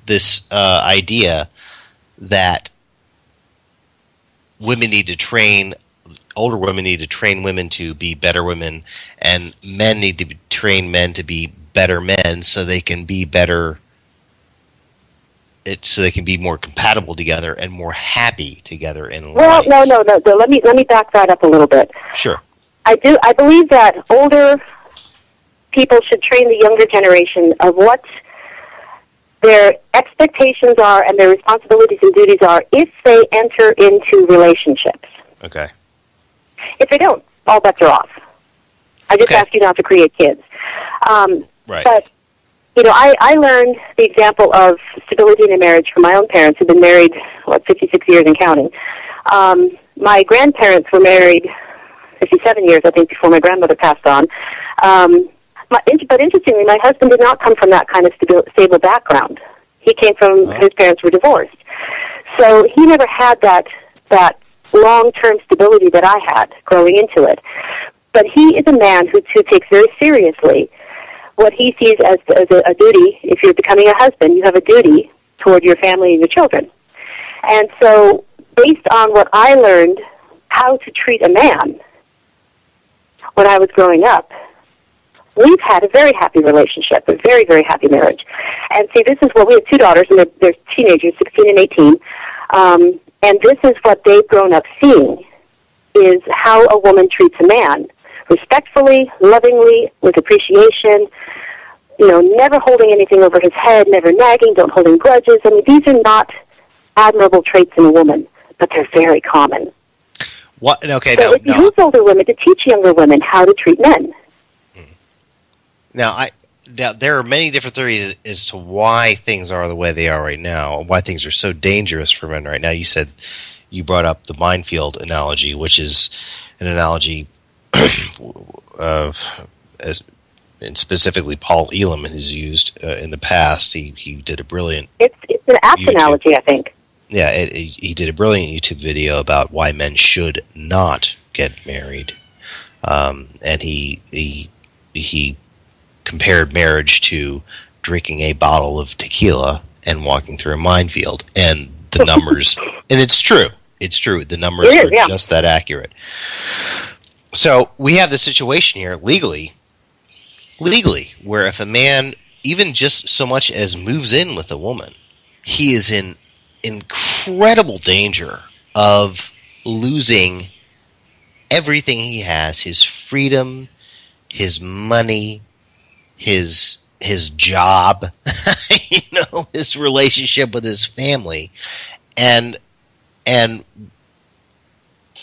this idea that older women need to train women to be better women, and men need to train men to be better men so they can be better, so they can be more compatible together and more happy together in life. Well, no. Let me back that up a little bit. Sure. I believe that older people should train the younger generation of what their expectations are and their responsibilities and duties are if they enter into relationships. Okay. If they don't, all bets are off. I just ask you not to create kids. Right. But I learned the example of stability in a marriage from my own parents who've been married, 56 years and counting. My grandparents were married 57 years, I think, before my grandmother passed on. But interestingly, my husband did not come from that kind of stable background. He came from, his parents were divorced. So he never had that long-term stability that I had growing into it. But he is a man who takes very seriously what he sees as a duty. If you're becoming a husband, you have a duty toward your family and your children. And so based on what I learned how to treat a man when I was growing up, we've had a very happy relationship, a very, very happy marriage. And see, this is what we have 2 daughters, and they're teenagers, 16 and 18. And this is what they've grown up seeing, is how a woman treats a man. Respectfully, lovingly, with appreciation, never holding anything over his head, never nagging, don't hold any grudges. I mean, these are not admirable traits in a woman, but they're very common. What? Okay, so it behooves older women to teach younger women how to treat men. Now, there are many different theories as to why things are the way they are right now, why things are so dangerous for men right now. You brought up the minefield analogy, which is an analogy and specifically Paul Elam has used in the past. He did a brilliant... It's an apt analogy, I think. Yeah, he did a brilliant YouTube video about why men should not get married. And he compared marriage to drinking a bottle of tequila and walking through a minefield. And the numbers... and it's true. It's true. The numbers are just that accurate. So we have the situation here legally, where if a man even just so much as moves in with a woman, he is in incredible danger of losing everything he has: his freedom, his money, his job, his relationship with his family, and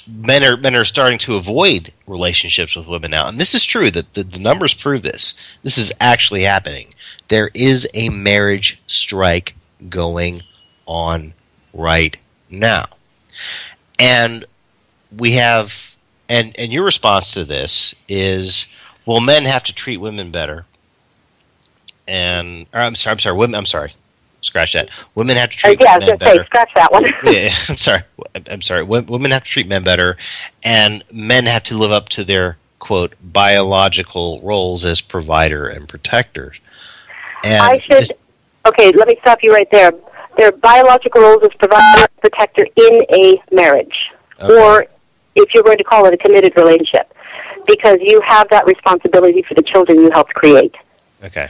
men are starting to avoid relationships with women now. And this is true. The numbers prove this. This is actually happening. There is a marriage strike going on right now. And we have, and your response to this is, well, men have to treat women better. I'm sorry. Scratch that. Women have to treat men better. Scratch that one. Yeah, I'm sorry. Women have to treat men better, and men have to live up to their, quote, biological roles as provider and protector. And okay, let me stop you right there. Their biological roles as provider and protector in a marriage, or if you're going to call it a committed relationship, because you have that responsibility for the children you helped create. Okay.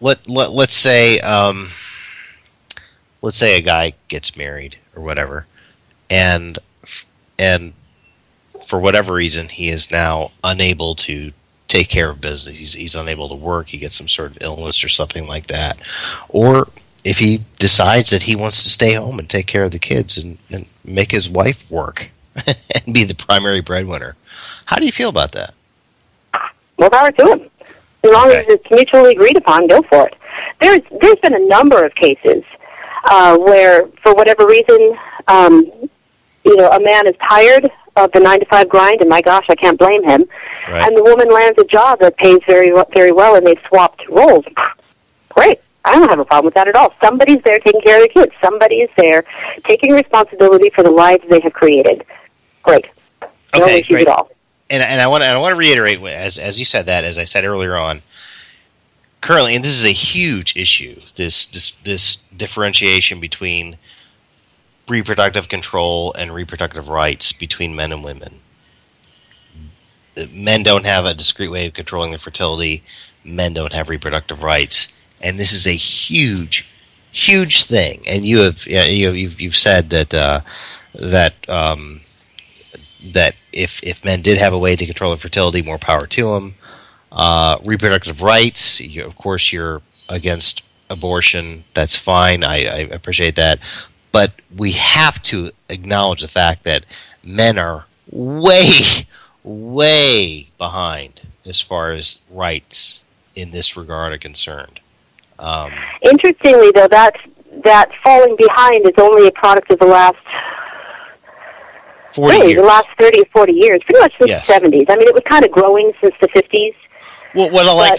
Let's say a guy gets married or whatever, and for whatever reason he is now unable to take care of business. He's unable to work. He gets some sort of illness or something like that, or if he decides that he wants to stay home and take care of the kids and make his wife work and be the primary breadwinner. How do you feel about that? Well, power to him. As long as it's mutually agreed upon, go for it. There's been a number of cases where, for whatever reason, a man is tired of the 9-to-5 grind, and my gosh, I can't blame him. Right. And the woman lands a job that pays very, very well, and they've swapped roles. Great. I don't have a problem with that at all. Somebody's there taking care of the kids. Somebody is there taking responsibility for the lives they have created. Great. No issues at all. And I want to reiterate, as you said that, as I said earlier on, currently, and this is a huge issue, this differentiation between reproductive control and reproductive rights between men and women. Men don't have a discrete way of controlling their fertility. Men don't have reproductive rights, and this is a huge, huge thing. And you've said that that if men did have a way to control their fertility, more power to them. Reproductive rights, of course, you're against abortion. That's fine. I appreciate that. But we have to acknowledge the fact that men are way, way behind as far as rights in this regard are concerned. Interestingly, though, that falling behind is only a product of the last 40 years. The last 30 or 40 years, pretty much since the 70s. I mean, it was kind of growing since the 50s. Well, what I like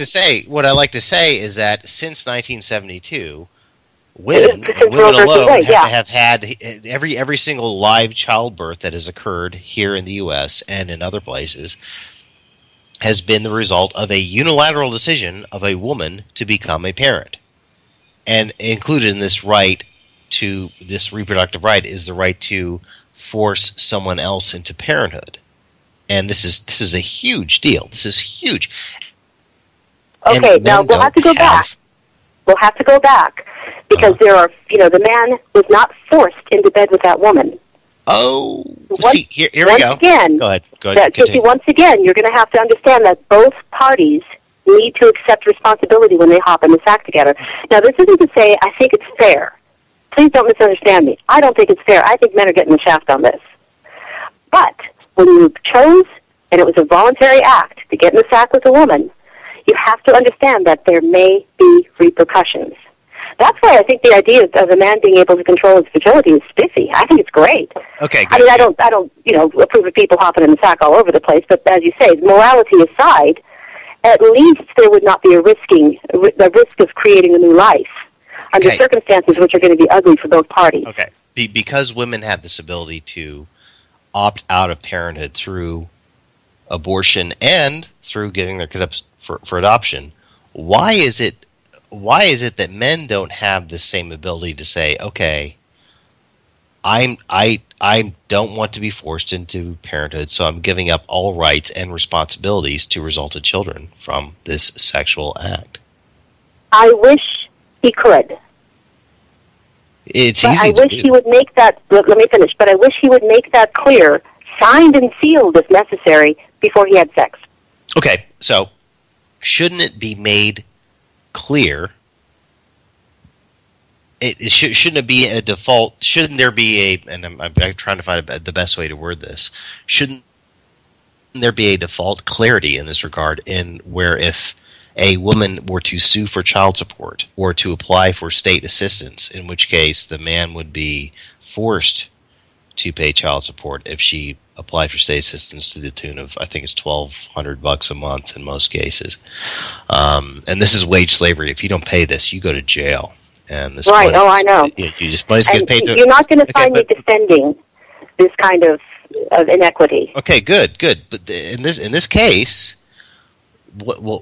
to say is that since 1972, women alone have had every single live childbirth that has occurred here in the U.S. and in other places has been the result of a unilateral decision of a woman to become a parent. And included in this reproductive right is the right to force someone else into parenthood. And this is a huge deal. This is huge. Okay, now we'll have to go back. We'll have to go back because there are, the man was not forced into bed with that woman. Oh, see, here we go. Again, go ahead. Once again, you're going to have to understand that both parties need to accept responsibility when they hop in the sack together. Now, this isn't to say I think it's fair. Please don't misunderstand me. I don't think it's fair. I think men are getting the shaft on this. But when you chose, and it was a voluntary act, to get in the sack with a woman, you have to understand that there may be repercussions. That's why I think the idea of a man being able to control his fertility is spiffy. I think it's great. Okay, good. I mean, I don't approve of people hopping in the sack all over the place, but as you say, morality aside, at least there would not be a risk of creating a new life under circumstances which are going to be ugly for both parties. Okay, because women have this ability to opt out of parenthood through abortion and through giving their kid up for adoption, why is it that men don't have the same ability to say, okay, I don't want to be forced into parenthood, so I'm giving up all rights and responsibilities to resultant children from this sexual act? I wish he could. It's but easy I to wish do. he would make that. Let me finish. But I wish he would make that clear, signed and sealed if necessary, before he had sex. Okay, so shouldn't it be made clear? Shouldn't it be a default? Shouldn't there be and I'm trying to find the best way to word this. Shouldn't there be a default clarity in this regard, in where if a woman were to sue for child support or to apply for state assistance, in which case the man would be forced to pay child support if she applied for state assistance to the tune of, I think it's $1,200 a month in most cases. And this is wage slavery. If you don't pay this, you go to jail. And this right. Oh, I know. You just get paid. You're not going to find me defending this kind of inequity. Okay, good. But in this case,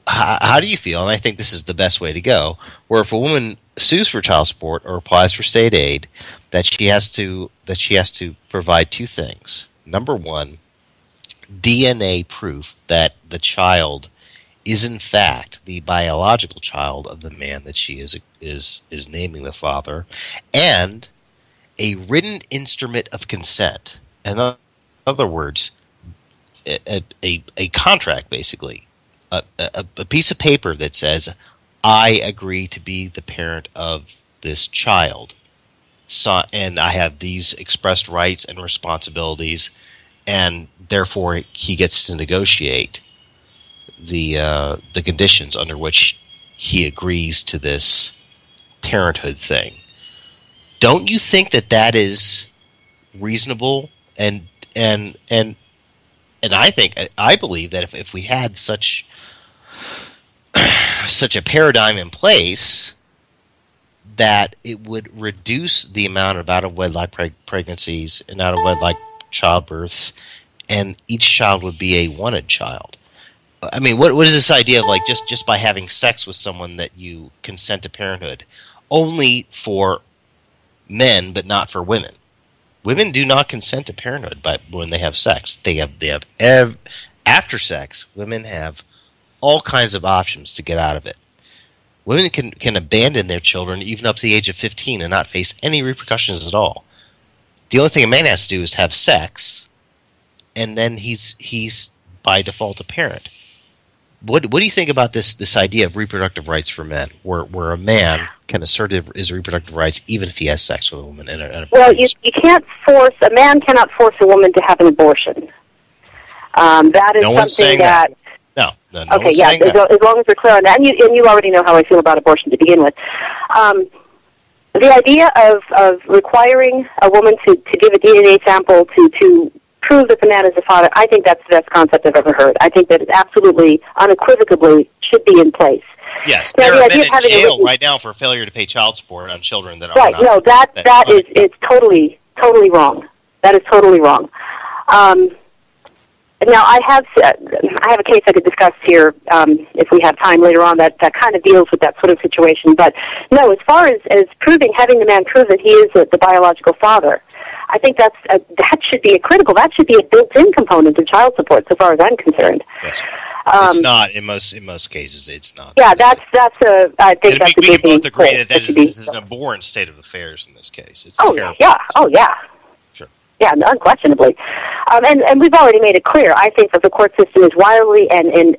how do you feel? And I think this is the best way to go. Where if a woman sues for child support or applies for state aid, that she has to provide two things. Number one, DNA proof that the child is in fact the biological child of the man that she is naming the father, and a written instrument of consent. In other words, a contract, basically, a piece of paper that says, I agree to be the parent of this child. So, and I have these expressed rights and responsibilities, and therefore he gets to negotiate the conditions under which he agrees to this parenthood thing. Don't you think that is reasonable? And I believe that if we had such a paradigm in place, that it would reduce the amount of out-of-wedlock pregnancies and out-of-wedlock childbirths, and each child would be a wanted child. I mean, what is this idea of, like, just by having sex with someone that you consent to parenthood, only for men but not for women? Women do not consent to parenthood when they have sex. After sex, women have all kinds of options to get out of it. Women can abandon their children even up to the age of 15 and not face any repercussions at all. The only thing a man has to do is have sex, and then he's by default a parent. What do you think about this idea of reproductive rights for men, where a man can assert his reproductive rights even if he has sex with a woman? Well, you can't force a man cannot force a woman to have an abortion. That is something that. No, No Okay, one's yeah, saying that. as long as we're clear on that, and you already know how I feel about abortion to begin with. The idea of requiring a woman to give a DNA sample to prove that the man is the father, I think that's the best concept I've ever heard. I think that it absolutely, unequivocally should be in place. Yes, now, there are men of in having jail right now for failure to pay child support on children that are right. not. No, that is it's totally wrong. That is totally wrong. Now, I have a case I could discuss here if we have time later on that kind of deals with that sort of situation. But no, as far as having the man prove that he is the biological father, I think that should be that should be a built-in component of child support, so far as I'm concerned. Yes. It's not in most cases. It's not. Yeah, I think that's we a can both agree that this this is an abhorrent state of affairs in this case. It's terrible. Yeah. Sure. Yeah, unquestionably. And we've already made it clear. I think that the court system is wildly and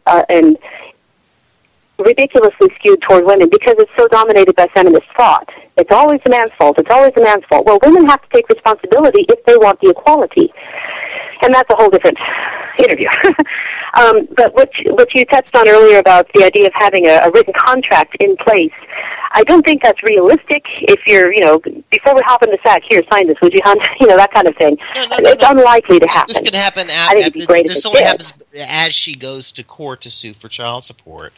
ridiculously skewed toward women because it's so dominated by feminist thought. It's always the man's fault. It's always the man's fault. Well, women have to take responsibility if they want the equality. And that's a whole different interview. But what you touched on earlier about the idea of having a written contract in place, I don't think that's realistic. If you're, before we hop in the sack, here, sign this, would you, hon? That kind of thing. It's unlikely to happen. This can happen I think it'd be great if this it only did. happens as she goes to court to sue for child support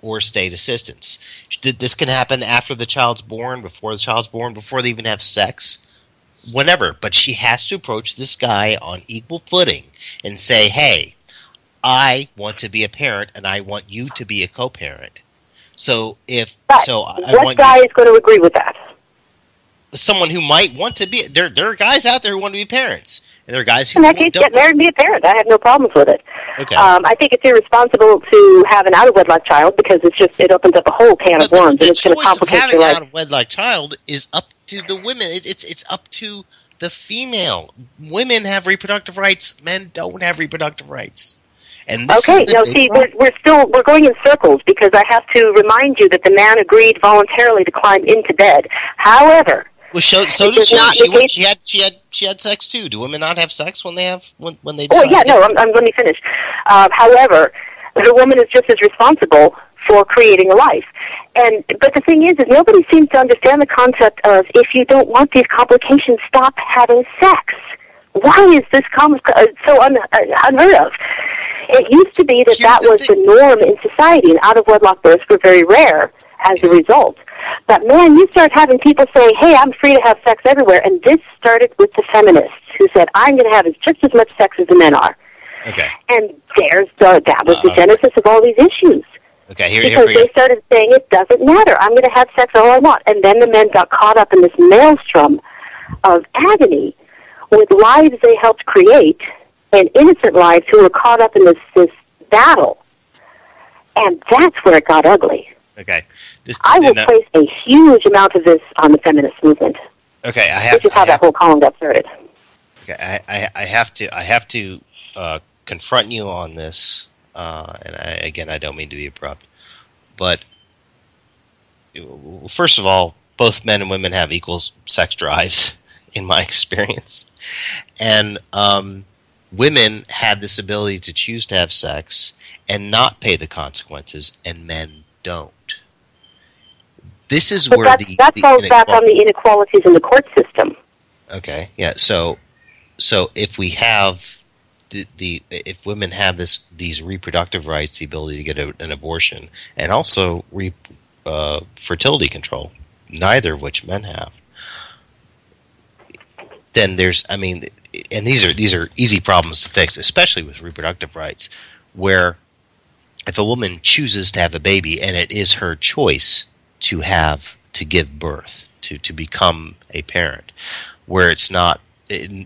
or state assistance. This can happen after the child's born, before the child's born, before they even have sex, whenever. But she has to approach this guy on equal footing and say, hey, I want to be a parent and I want you to be a co-parent. So what guy is going to agree with that? Someone who might want to be. There are guys out there who want to be parents, and there are guys who In that case, get married and be a parent. I have no problems with it. Okay. I think it's irresponsible to have an out-of-wedlock child because it opens up a whole can of worms, and it's going to complicate having your an life. out-of-wedlock child is up to the women. It's up to the female. Women have reproductive rights. Men don't have reproductive rights. And this Okay, is the now big see, problem. we're going in circles because I have to remind you that the man agreed voluntarily to climb into bed. However, Well, so it did does not negate- she had sex too. Do women not have sex when they Oh decide? yeah, no, let me finish. However, the woman is just as responsible for creating a life. But the thing is nobody seems to understand the concept of if you don't want these complications, stop having sex. Why is this so unheard of? It used to be that was the norm in society, and out-of-wedlock births were very rare as a result. But man, you start having people saying, hey, I'm free to have sex everywhere, and this started with the feminists who said, I'm going to have just as much sex as the men are. Okay. And that was the genesis of all these issues. Okay, here Because we go. they started saying, it doesn't matter, I'm going to have sex all I want. And then the men got caught up in this maelstrom of agony with lives they helped create and innocent lives who were caught up in this battle. And that's where it got ugly. Okay. I will place a huge amount of this on the feminist movement. Okay, which is how that whole column got started. Okay, I have to confront you on this, and I don't mean to be abrupt, but first of all, both men and women have equal sex drives, in my experience, and women have this ability to choose to have sex and not pay the consequences, and men don't. This is where that falls back on the inequalities in the court system. Okay, yeah. So if we have if women have these reproductive rights, the ability to get an abortion, and also fertility control, neither of which men have, then and these are easy problems to fix, especially with reproductive rights, where if a woman chooses to have a baby and it is her choice to give birth, to become a parent, where it's not,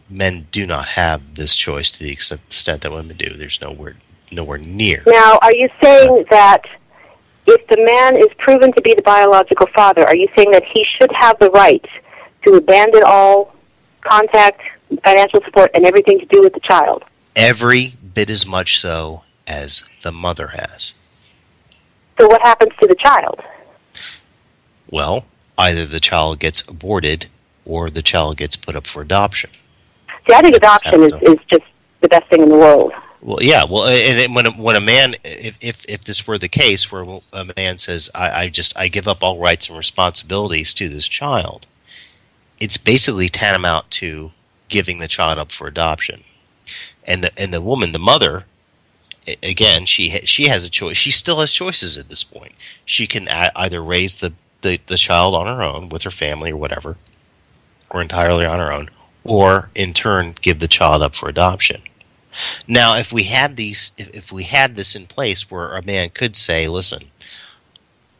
men do not have this choice to the extent that women do. There's nowhere near. Now, are you saying that if the man is proven to be the biological father, are you saying that he should have the right to abandon all contact, financial support, and everything to do with the child? Every bit as much so as the mother has. So what happens to the child? Well, either the child gets aborted or the child gets put up for adoption. See, I think adoption is just the best thing in the world. Well, yeah. Well, and when a man, if this were the case, where a man says, I give up all rights and responsibilities to this child, it's basically tantamount to giving the child up for adoption. And the woman, the mother, again, she has a choice. She still has choices at this point. She can either raise the child on her own with her family or whatever, or entirely on her own, or in turn give the child up for adoption. Now, if we had this in place where a man could say, "Listen,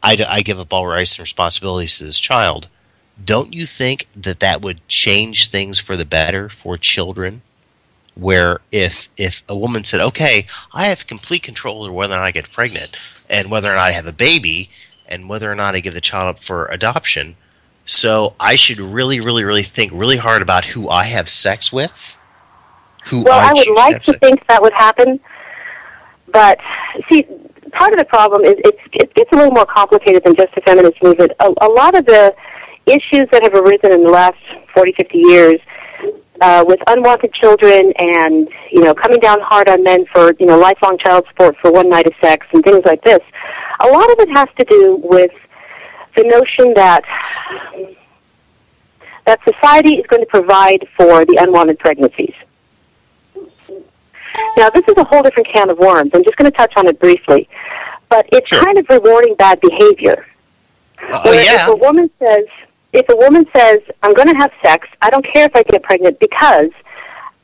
I give up all rights and responsibilities to this child," don't you think that would change things for the better for children? Where if a woman said, "Okay, I have complete control over whether or not I get pregnant, and whether or not I have a baby, and whether or not I give the child up for adoption, so I should really, really, really think really hard about who I have sex with." I would like to think that would happen, but see, part of the problem is it gets a little more complicated than just the feminist movement. A lot of the issues that have arisen in the last 40, 50 years with unwanted children and, coming down hard on men for, lifelong child support for one night of sex and things like this, a lot of it has to do with the notion that society is going to provide for the unwanted pregnancies. Now, this is a whole different can of worms. I'm just going to touch on it briefly. But it's kind of rewarding bad behavior. If a woman says, "I'm going to have sex, I don't care if I get pregnant because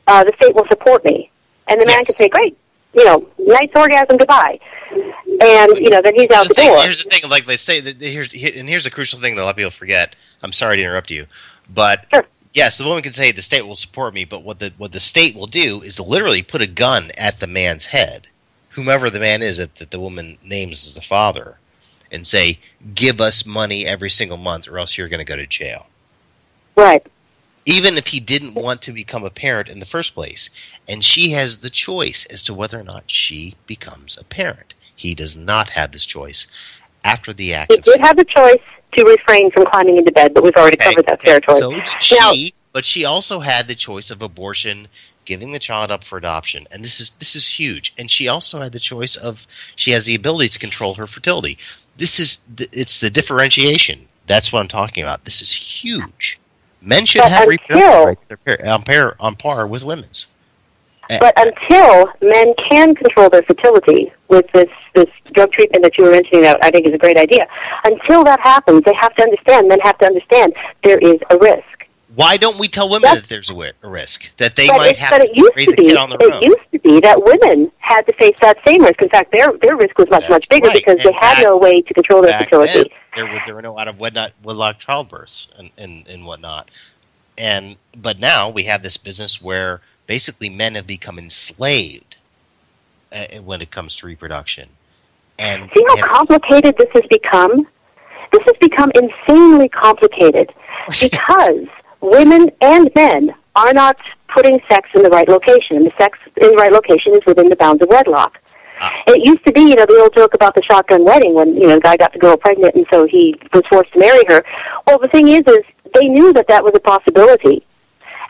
the state will support me," and the man can say, "Great, nice orgasm, goodbye," and then he's out the door. Here's the thing, like they say, here's a crucial thing that a lot of people forget. I'm sorry to interrupt you, but yes, the woman can say the state will support me, but what the state will do is to literally put a gun at the man's head, whomever the man is that the woman names as the father, and say, "Give us money every single month or else you're going to go to jail." Right. Even if he didn't want to become a parent in the first place. And she has the choice as to whether or not she becomes a parent. He does not have this choice after the act. He did have the choice to refrain from climbing into bed, but we've already covered that territory. So did she, but she also had the choice of abortion, giving the child up for adoption, and this is huge. And she also had the choice of, she has the ability to control her fertility. It's the differentiation. That's what I'm talking about. This is huge. Men should have reproductive rights on par with women's. But until men can control their fertility with this drug treatment that you were mentioning that I think is a great idea, until that happens, men have to understand there is a risk. Why don't we tell women that there's a risk? That they might have to raise a kid on their own? It used to be that women had to face that same risk. In fact, their risk was much bigger because they had no way to control their fertility. Then, there were no out-of-wedlock childbirths and whatnot. But now we have this business where basically men have become enslaved when it comes to reproduction. And see how complicated this has become? This has become insanely complicated because women and men are not putting sex in the right location. And the sex in the right location is within the bounds of wedlock. It used to be, the old joke about the shotgun wedding when, the guy got the girl pregnant and so he was forced to marry her. Well, the thing is they knew that was a possibility.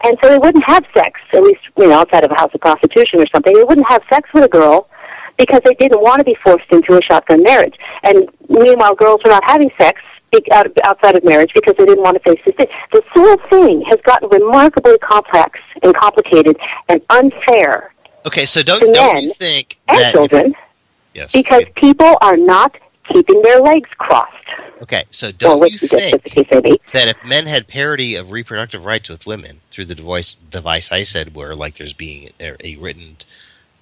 And so they wouldn't have sex, at least, outside of a house of prostitution or something. They wouldn't have sex with a girl because they didn't want to be forced into a shotgun marriage. And meanwhile, girls were not having sex outside of marriage because they didn't want to face this thing. This whole thing has gotten remarkably complex and complicated and unfair. Okay, so don't you think and that children, because people are not keeping their legs crossed. Okay, so don't you think that if men had parity of reproductive rights with women through the device I said, where like there's being a written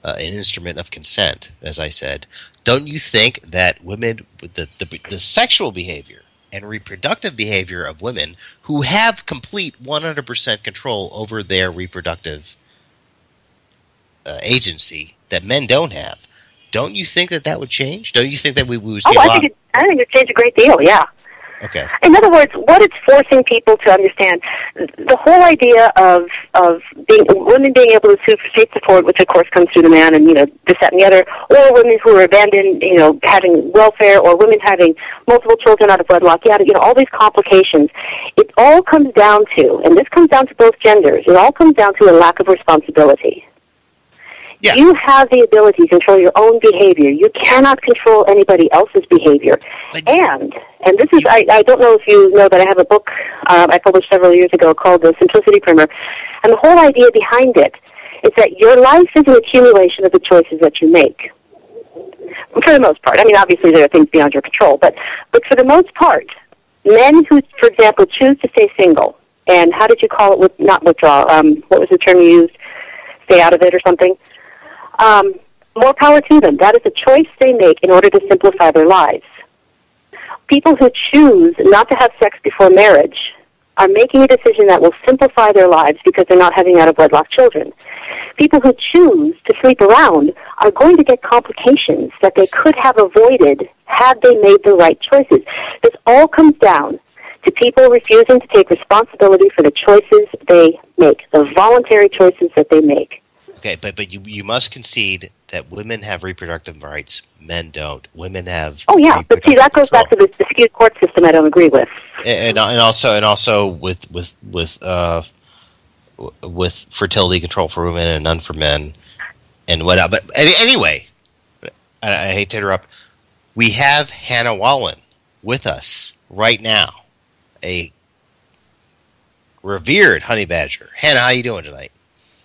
an instrument of consent, as I said, don't you think that women, the sexual behavior and reproductive behavior of women who have complete 100% control over their reproductive agency that men don't have, don't you think that would change? Don't you think that we would see a lot? I think it would change a great deal, yeah. Okay. In other words, what it's forcing people to understand, the whole idea of women being able to sue for state support, which of course comes through the man, and this, that, and the other, or women who are abandoned, having welfare, or women having multiple children out of wedlock, all these complications. It all comes down to, and this comes down to both genders, it all comes down to a lack of responsibility. Yeah. You have the ability to control your own behavior. You cannot control anybody else's behavior. And this is, I don't know if you know that I have a book I published several years ago called The Simplicity Primer. And the whole idea behind it is that your life is an accumulation of the choices that you make. For the most part. I mean, obviously there are things beyond your control. But for the most part, men who, for example, choose to stay single, and how did you call it, not withdraw, what was the term you used? Stay out of it or something? More power to them. That is a choice they make in order to simplify their lives. People who choose not to have sex before marriage are making a decision that will simplify their lives because they're not having out-of-wedlock children. People who choose to sleep around are going to get complications that they could have avoided had they made the right choices. This all comes down to people refusing to take responsibility for the choices they make, the voluntary choices that they make. Okay, but you must concede that women have reproductive rights, men don't. Women have. Oh yeah, but see that goes back to the skewed court system. I don't agree with. And also with fertility control for women and none for men, and whatnot. But anyway, I hate to interrupt. We have Hannah Wallen with us right now, a revered honey badger. Hannah, how you doing tonight?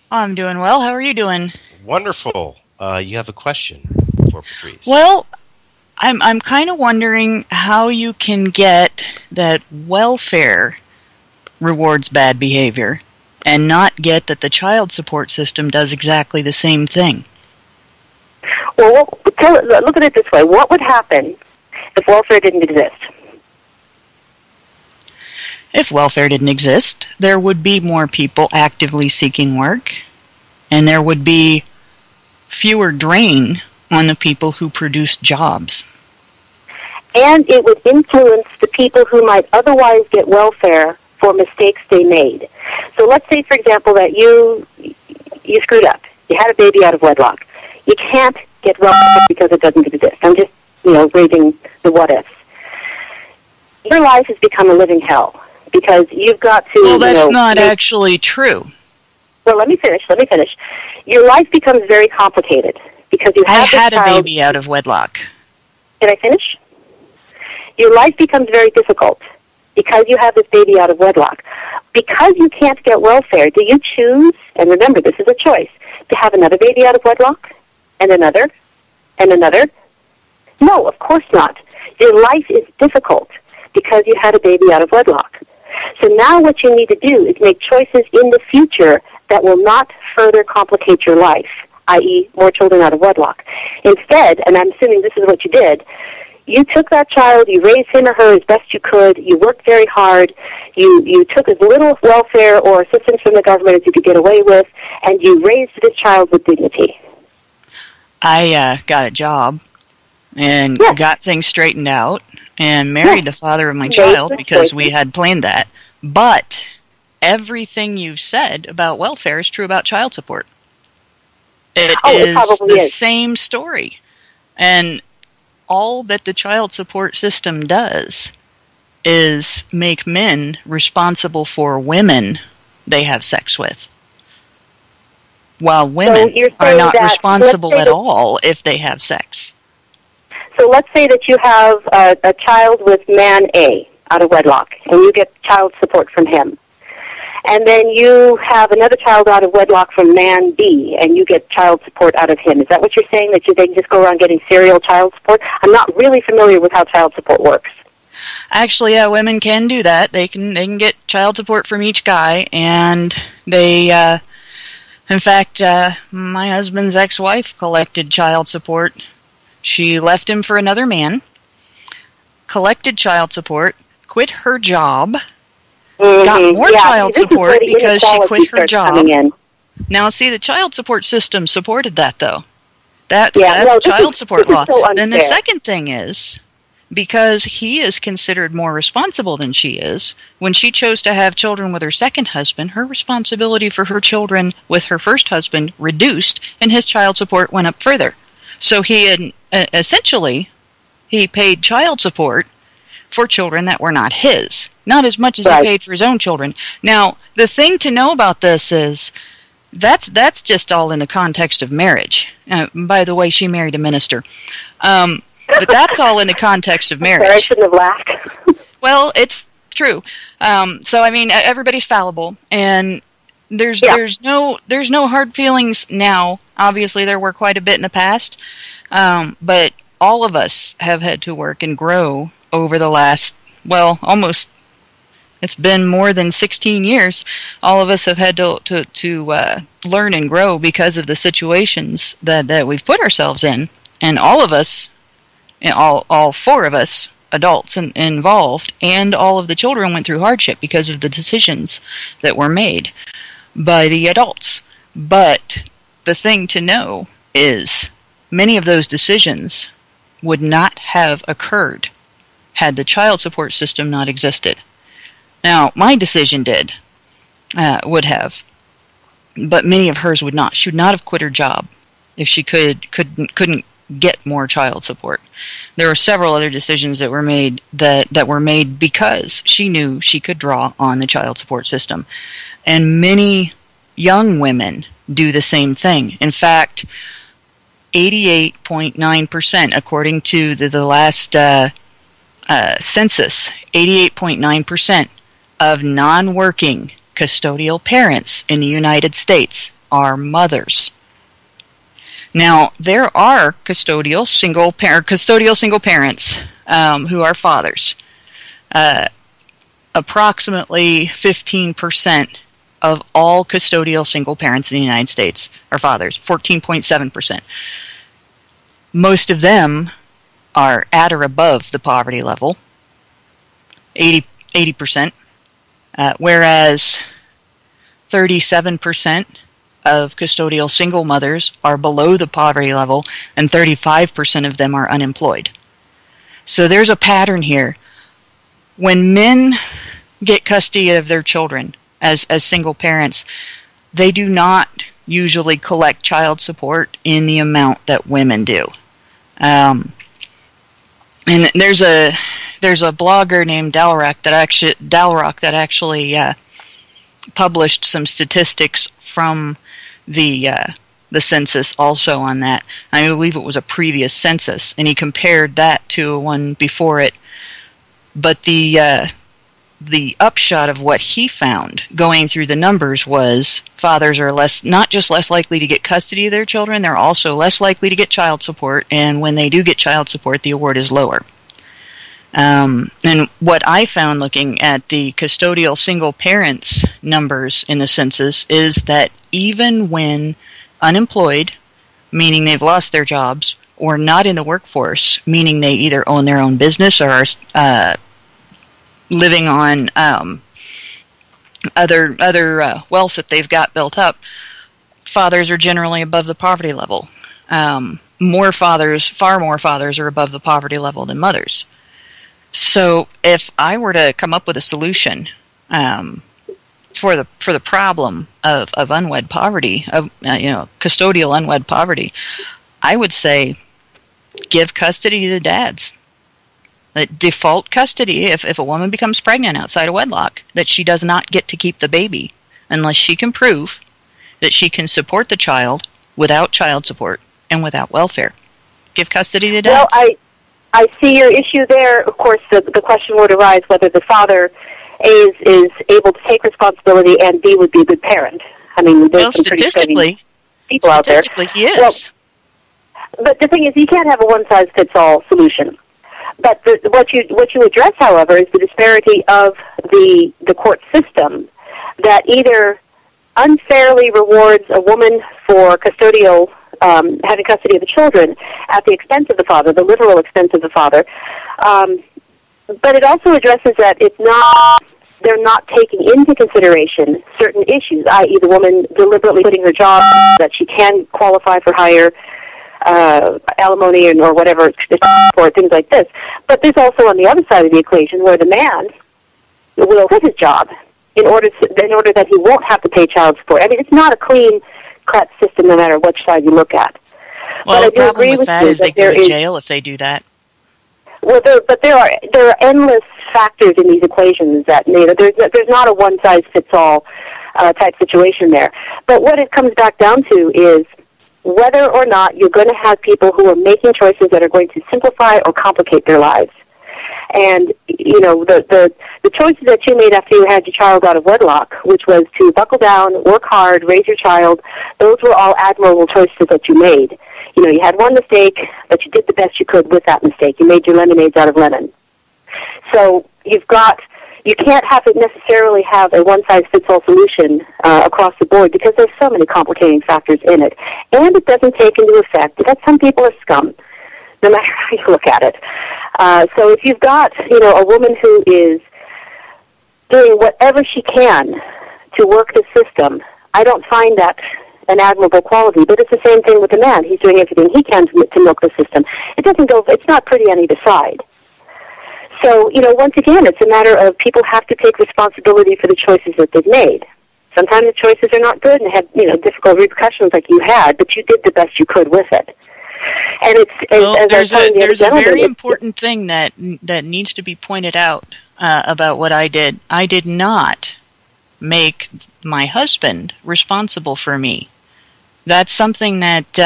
I'm doing well. How are you doing? Wonderful. You have a question for Patrice. Well, I'm kind of wondering how you can get that welfare rewards bad behavior and not get that the child support system does exactly the same thing. Well, look at it this way. What would happen if welfare didn't exist? If welfare didn't exist, there would be more people actively seeking work, and there would be fewer drain on the people who produce jobs. And it would influence the people who might otherwise get welfare for mistakes they made. So let's say, for example, that you screwed up. You had a baby out of wedlock. You can't get welfare because it doesn't exist. I'm just, raising the what-ifs. Your life has become a living hell. Because you've got to, well, that's not actually true. Well, let me finish. Your life becomes very complicated because you have I had a baby out of wedlock. Did I finish? Your life becomes very difficult because you have this baby out of wedlock. Because you can't get welfare, do you choose, and remember, this is a choice, to have another baby out of wedlock? And another? And another? No, of course not. Your life is difficult because you had a baby out of wedlock. So now what you need to do is make choices in the future that will not further complicate your life, i.e. more children out of wedlock. Instead, and I'm assuming this is what you did, you took that child, you raised him or her as best you could, you worked very hard, you took as little welfare or assistance from the government as you could get away with, and you raised this child with dignity. I got a job and got things straightened out and married the father of my child because we had planned that. But everything you've said about welfare is true about child support. It is the same story. And all that the child support system does is make men responsible for women they have sex with, while women are not responsible at all if they have sex. So let's say that you have a child with man A out of wedlock, and you get child support from him. And then you have another child out of wedlock from man B, and you get child support out of him. Is that what you're saying, that they can just go around getting serial child support? I'm not really familiar with how child support works. Actually, women can do that. They can get child support from each guy, and they, in fact, my husband's ex-wife collected child support. She left him for another man, collected child support, quit her job, got more child support because she quit her job. Now, see, the child support system supported that, though. That's child support law. Then the second thing is, because he is considered more responsible than she is, when she chose to have children with her second husband, her responsibility for her children with her first husband reduced, and his child support went up further. So he had, essentially, he paid child support for children that were not his. Not as much as he paid for his own children. Now, the thing to know about this is That's just all in the context of marriage. By the way, she married a minister. But that's all in the context of marriage. I shouldn't have laughed. Well, it's true. So I mean, everybody's fallible, and there's no hard feelings now. Obviously, there were quite a bit in the past, but all of us have had to work and grow over the last, almost. It's been more than 16 years. All of us have had to learn and grow because of the situations that we've put ourselves in, and all of us, all four of us, adults involved, and all of the children went through hardship because of the decisions that were made by the adults. But the thing to know is many of those decisions would not have occurred had the child support system not existed. Now, my decision would have, but many of hers would not. She would not have quit her job if she couldn't get more child support. There were several other decisions that were made that were made because she knew she could draw on the child support system. And many young women do the same thing. In fact, 88.9%, according to the last census, 88.9% of non-working custodial parents in the United States are mothers. Now, there are custodial single parents who are fathers. Approximately 15% of all custodial single parents in the United States are fathers, 14.7%. Most of them are at or above the poverty level, 80%, whereas 37% of custodial single mothers are below the poverty level, and 35% of them are unemployed. So there's a pattern here. When men get custody of their children as single parents, they do not usually collect child support in the amount that women do. And there's a blogger named Dalrock that actually published some statistics from the census also on that. I believe it was a previous census, and he compared that to one before it. But the upshot of what he found going through the numbers was fathers are not just less likely to get custody of their children, they're also less likely to get child support, and when they do get child support, the award is lower. And what I found looking at the custodial single parents numbers in the census is that even when unemployed, meaning they've lost their jobs, or not in the workforce, meaning they either own their own business or are living on other wealth that they've got built up, fathers are generally above the poverty level. Far more fathers are above the poverty level than mothers. So if I were to come up with a solution for the problem of unwed poverty, custodial unwed poverty, I would say give custody to the dads. Default custody, if a woman becomes pregnant outside of wedlock, that she does not get to keep the baby unless she can prove that she can support the child without child support and without welfare. Give custody to dads. Well, I see your issue there. Of course, the question would arise whether the father is able to take responsibility and B, would be a good parent. I mean, there's some pretty steady people out there. Statistically, he is. Well, but the thing is, you can't have a one-size-fits-all solution. But what you address, however, is the disparity of the court system that either unfairly rewards a woman for custodial having custody of the children at the expense of the father, the literal expense of the father. But it also addresses that they're not taking into consideration certain issues, i.e. the woman deliberately quitting her job that she can qualify for higher alimony or whatever, or things like this. But there's also on the other side of the equation where the man will quit his job in order that he won't have to pay child support. I mean, it's not a clean-cut system no matter which side you look at. Well, but the problem with that is they go to jail if they do that. Well, there are endless factors in these equations that there's not a one-size-fits-all type situation there. But what it comes back down to is whether or not you're going to have people who are making choices that are going to simplify or complicate their lives. And, you know, the choices that you made after you had your child out of wedlock, which was to buckle down, work hard, raise your child, those were all admirable choices that you made. You know, you had one mistake, but you did the best you could with that mistake. You made your lemonades out of lemon. So you can't necessarily have a one-size-fits-all solution across the board because there's so many complicating factors in it. And it doesn't take into effect that some people are scum, no matter how you look at it. So if you've got, you know, a woman who is doing whatever she can to work the system, I don't find that an admirable quality. But it's the same thing with the man. He's doing everything he can to milk the system. It's not pretty on either side. So, you know, once again, it's a matter of people have to take responsibility for the choices that they've made. Sometimes the choices are not good and have, you know, difficult repercussions like you had, but you did the best you could with it. And there's a very important thing that needs to be pointed out about what I did. I did not make my husband responsible for me. That's something that's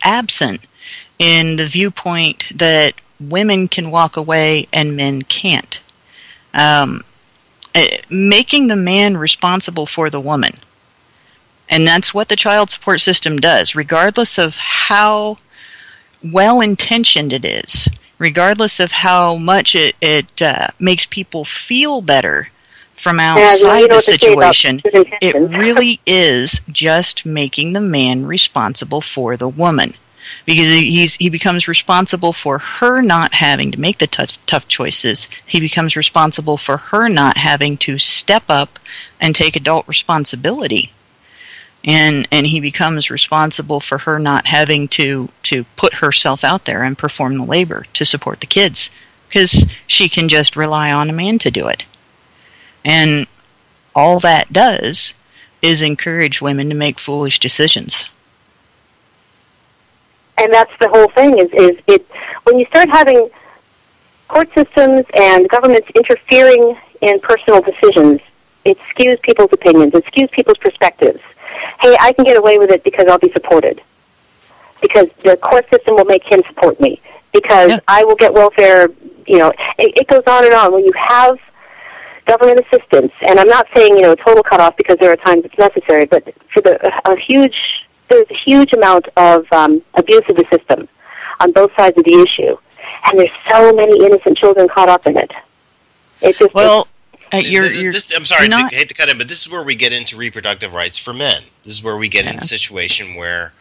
absent in the viewpoint that women can walk away and men can't. Making the man responsible for the woman. And that's what the child support system does, regardless of how well-intentioned it is, regardless of how much it makes people feel better from outside the situation. It really is just making the man responsible for the woman. Because he becomes responsible for her not having to make the tough choices. He becomes responsible for her not having to step up and take adult responsibility. And he becomes responsible for her not having to put herself out there and perform the labor to support the kids. Because she can just rely on a man to do it. And all that does is encourage women to make foolish decisions. And that's the whole thing, is it when you start having court systems and governments interfering in personal decisions, it skews people's opinions, it skews people's perspectives. Hey, I can get away with it because I'll be supported. Because the court system will make him support me. Because I will get welfare, you know, it goes on and on. When you have government assistance, and I'm not saying, you know, a total cutoff because there are times it's necessary, but for there's a huge amount of abuse of the system on both sides of the issue. And there's so many innocent children caught up in it. It's just... Well, I'm sorry, I hate to cut in, but this is where we get into reproductive rights for men. This is where we get into a situation where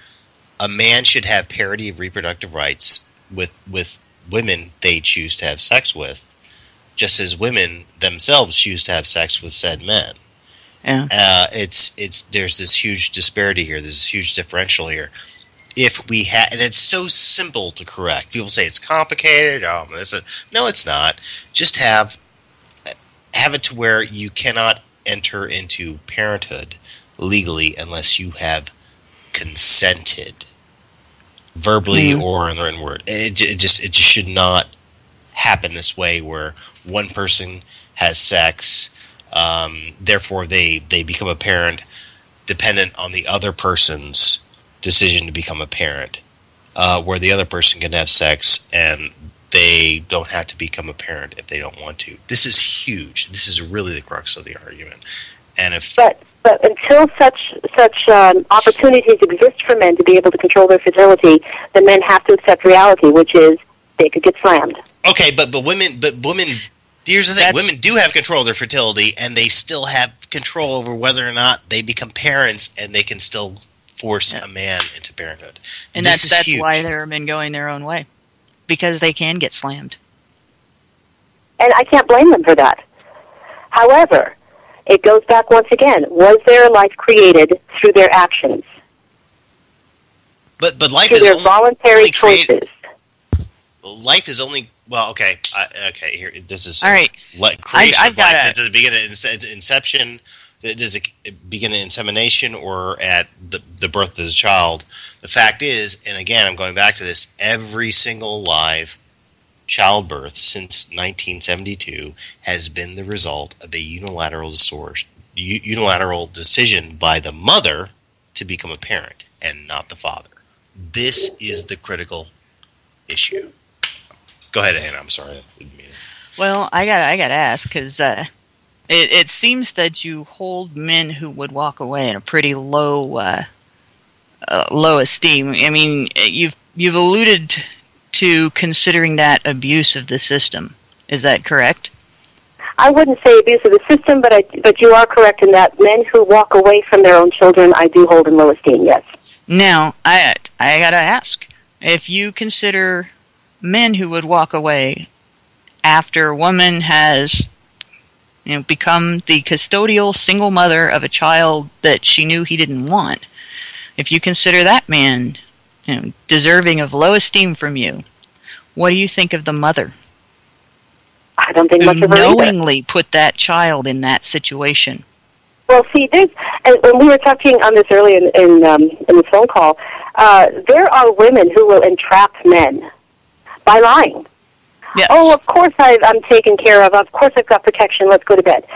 a man should have parity of reproductive rights with women they choose to have sex with, just as women themselves choose to have sex with said men. Yeah. There's this huge disparity here. There's this huge differential here. If we and it's so simple to correct. People say it's complicated. No, it's not. Just have it to where you cannot enter into parenthood legally unless you have consented, verbally or in the written word. It just should not happen this way, where one person has sex, therefore they become a parent dependent on the other person's decision to become a parent, where the other person can have sex and they don't have to become a parent if they don't want to. This is huge. This is really the crux of the argument. And but until such opportunities exist for men to be able to control their fertility, the men have to accept reality, which is they could get slammed. Okay, but women. Here's the thing: women do have control of their fertility, and they still have control over whether or not they become parents, and they can still force a man into parenthood. And that's why there are men going their own way, because they can get slammed. And I can't blame them for that. However, it goes back once again. Was their life created through their actions? But life through is their only voluntary choices. Life is only okay. Okay, here this is all right. Creation of life. Does it begin at inception? Does it begin at insemination or at the birth of the child? The fact is, and again, I'm going back to this: every single live childbirth since 1972 has been the result of a unilateral unilateral decision by the mother to become a parent and not the father. This is the critical issue. Go ahead, Anna. I'm sorry. Well, I gotta ask, because it seems that you hold men who would walk away in a pretty low esteem. I mean, you've alluded to considering that abuse of the system. Is that correct? I wouldn't say abuse of the system, but you are correct in that men who walk away from their own children, I do hold in low esteem. Yes. Now, I gotta ask, if you consider men who would walk away after a woman has, become the custodial single mother of a child that she knew he didn't want, if you consider that man deserving of low esteem from you, what do you think of the mother? I don't think much of her either. Knowingly put that child in that situation. Well, see, when we were talking on this earlier in the phone call, there are women who will entrap men by lying. Yes. Oh, of course I'm taken care of. Of course I've got protection. Let's go to bed.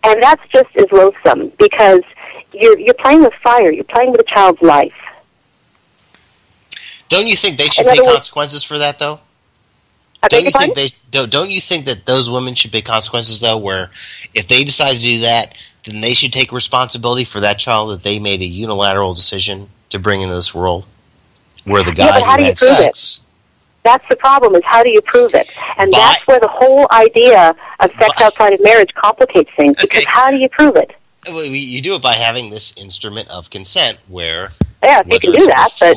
And that's just as loathsome because you're playing with fire. You're playing with a child's life. Don't you think they should pay consequences for that, though? Don't you think that those women should pay consequences, though, where if they decide to do that, then they should take responsibility for that child that they made a unilateral decision to bring into this world, where the guy who had sex... That's the problem, is how do you prove it? And that's where the whole idea of sex outside of marriage complicates things, because how do you prove it? Well, you do it by having this instrument of consent where... Yeah, you can do that, but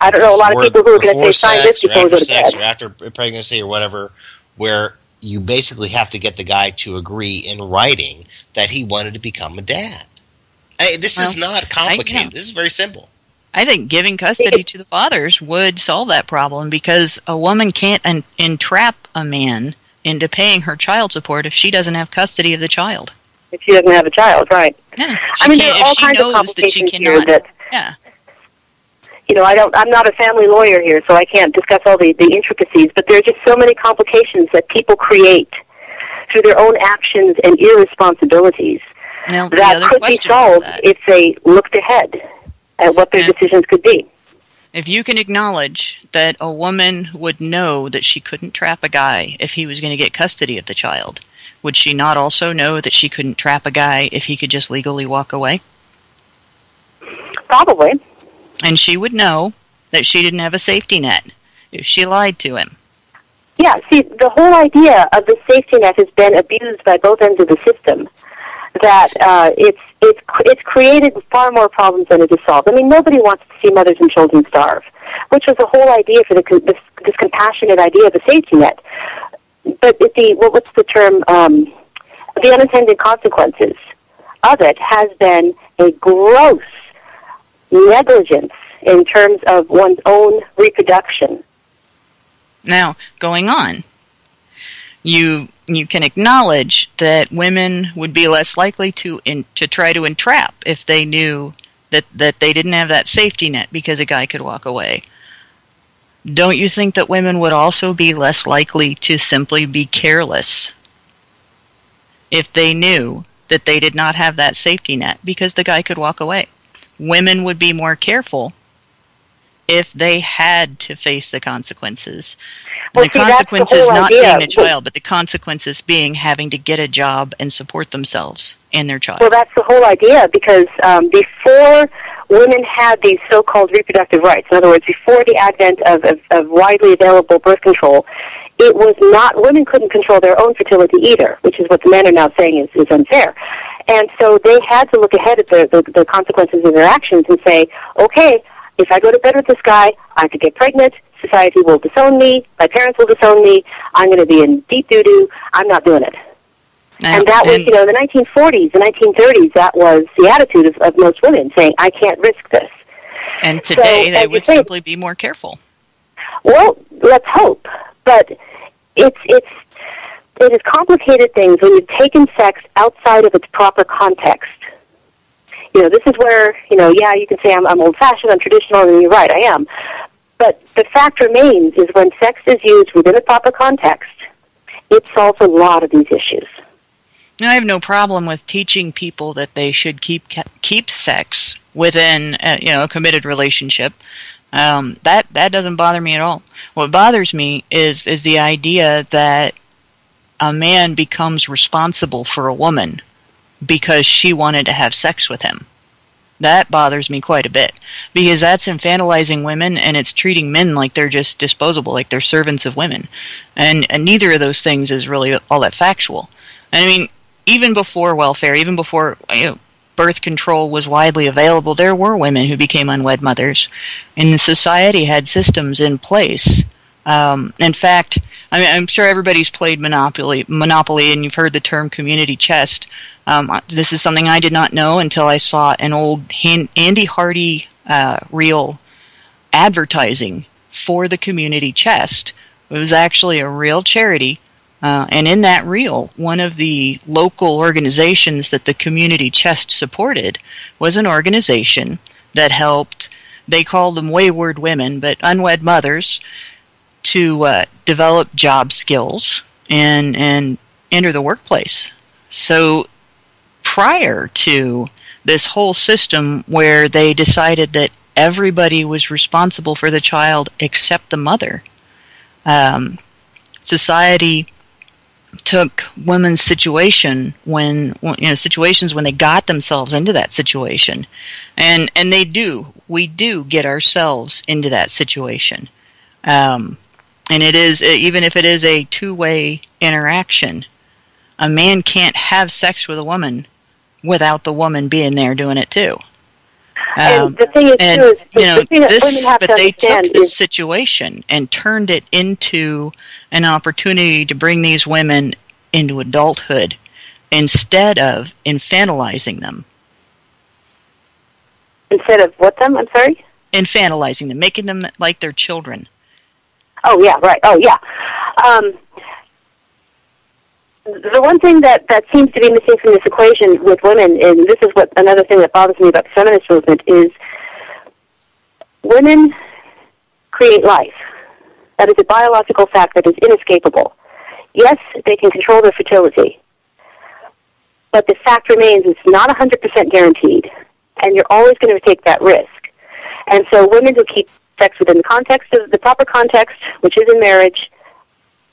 I don't know a lot of people who are going to say, sign this before we go to bed. Or after pregnancy or whatever, where you basically have to get the guy to agree in writing that he wanted to become a dad. This is not complicated. This is very simple. I think giving custody to the fathers would solve that problem, because a woman can't entrap a man into paying her child support if she doesn't have custody of the child. If she doesn't have a child, right. Yeah. I mean, there are all kinds of complications here that... Yeah. I'm not a family lawyer here, so I can't discuss all the intricacies, but there are just so many complications that people create through their own actions and irresponsibilities that could be solved if they looked ahead at what their decisions could be. If you can acknowledge that a woman would know that she couldn't trap a guy if he was going to get custody of the child, would she not also know that she couldn't trap a guy if he could just legally walk away? Probably. And she would know that she didn't have a safety net if she lied to him. Yeah, see, the whole idea of the safety net has been abused by both ends of the system. That it's created far more problems than it has solved. I mean, nobody wants to see mothers and children starve, which was the whole idea for this compassionate idea of a safety net. But what's the term? The unintended consequences of it has been a gross negligence in terms of one's own reproduction. Now, going on, you can acknowledge that women would be less likely to try to entrap if they knew that they didn't have that safety net because a guy could walk away. Don't you think that women would also be less likely to simply be careless if they knew that they did not have that safety net because the guy could walk away? Women would be more careful if they had to face the consequences. Well, the consequences not being a child, but the consequences being having to get a job and support themselves and their child. Well, that's the whole idea, because before women had these so-called reproductive rights, in other words, before the advent of widely available birth control, it was not, women couldn't control their own fertility either, which is what the men are now saying is unfair. And so they had to look ahead at the consequences of their actions and say, okay, if I go to bed with this guy, I could get pregnant, society will disown me, my parents will disown me, I'm going to be in deep doo-doo, I'm not doing it. And that was, in the 1940s, the 1930s, that was the attitude of most women, saying, I can't risk this. And today they would simply be more careful. Well, let's hope. But it has complicated things when you've taken sex outside of its proper context. This is where, you can say I'm old-fashioned, I'm traditional, and you're right, I am. But the fact remains is when sex is used within a proper context, it solves a lot of these issues. I have no problem with teaching people that they should keep sex within a committed relationship. That doesn't bother me at all. What bothers me is the idea that a man becomes responsible for a woman because she wanted to have sex with him. That bothers me quite a bit, because that's infantilizing women, and it's treating men like they're just disposable, like they're servants of women. And neither of those things is really all that factual. And I mean, even before welfare, even before birth control was widely available, there were women who became unwed mothers, and the society had systems in place. In fact, I mean, I'm sure everybody's played Monopoly, and you've heard the term community chest. This is something I did not know until I saw an old Andy Hardy reel advertising for the community chest. It was actually a real charity, and in that reel, one of the local organizations that the community chest supported was an organization that helped, they called them wayward women, but unwed mothers, to develop job skills and enter the workplace. So prior to this whole system where they decided that everybody was responsible for the child except the mother, society took women's situation situations when they got themselves into that situation, and we do get ourselves into that situation, and it is, even if it is a two-way interaction, a man can't have sex with a woman without the woman being there doing it too. And the thing is, they took this situation and turned it into an opportunity to bring these women into adulthood instead of infantilizing them. Instead of what them? I'm sorry? Infantilizing them, making them like their children. Oh, yeah, right. Oh, yeah. The one thing that seems to be missing from this equation with women, and this is what another thing that bothers me about the feminist movement, is women create life. That is a biological fact that is inescapable. Yes, they can control their fertility, but the fact remains it's not 100% guaranteed, and you're always going to take that risk. And so women who keep sex within the context of the proper context, which is in marriage,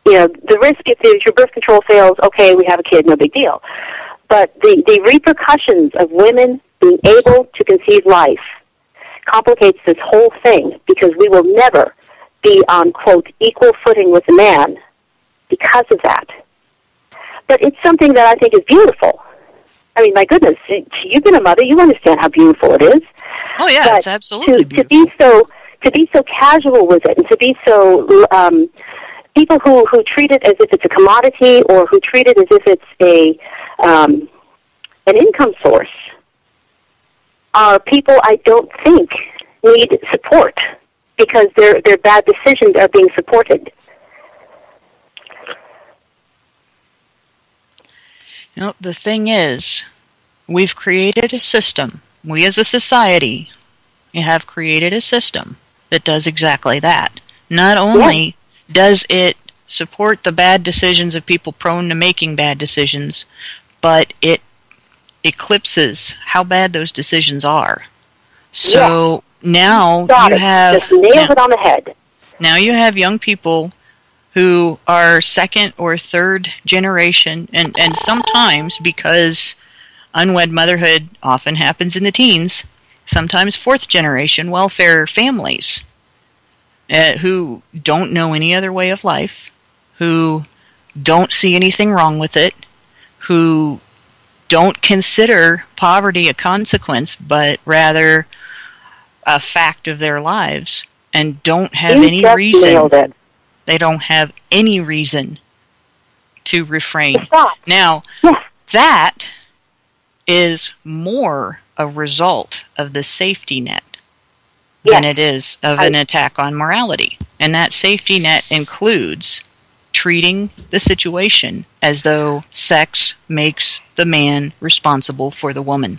the risk if your birth control fails, okay, we have a kid, no big deal. But the repercussions of women being able to conceive life complicates this whole thing, because we will never be on, quote, equal footing with a man because of that. But it's something that I think is beautiful. I mean, my goodness, you've been a mother, you understand how beautiful it is. Oh, yeah, but it's absolutely beautiful. To be so casual with it, and to be so... people who treat it as if it's a commodity, or who treat it as if it's an income source, are people I don't think need support, because their bad decisions are being supported. The thing is, we've created a system. We as a society have created a system that does exactly that. Not only does it support the bad decisions of people prone to making bad decisions, but it eclipses how bad those decisions are. So now you have... Just nailed it on the head. Now you have young people who are second or third generation, and sometimes, because unwed motherhood often happens in the teens, sometimes fourth generation welfare families who don't know any other way of life, who don't see anything wrong with it, who don't consider poverty a consequence, but rather a fact of their lives, and don't have any reason. They don't have any reason to refrain. Now, that is more a result of the safety net than it is of an attack on morality. And that safety net includes treating the situation as though sex makes the man responsible for the woman.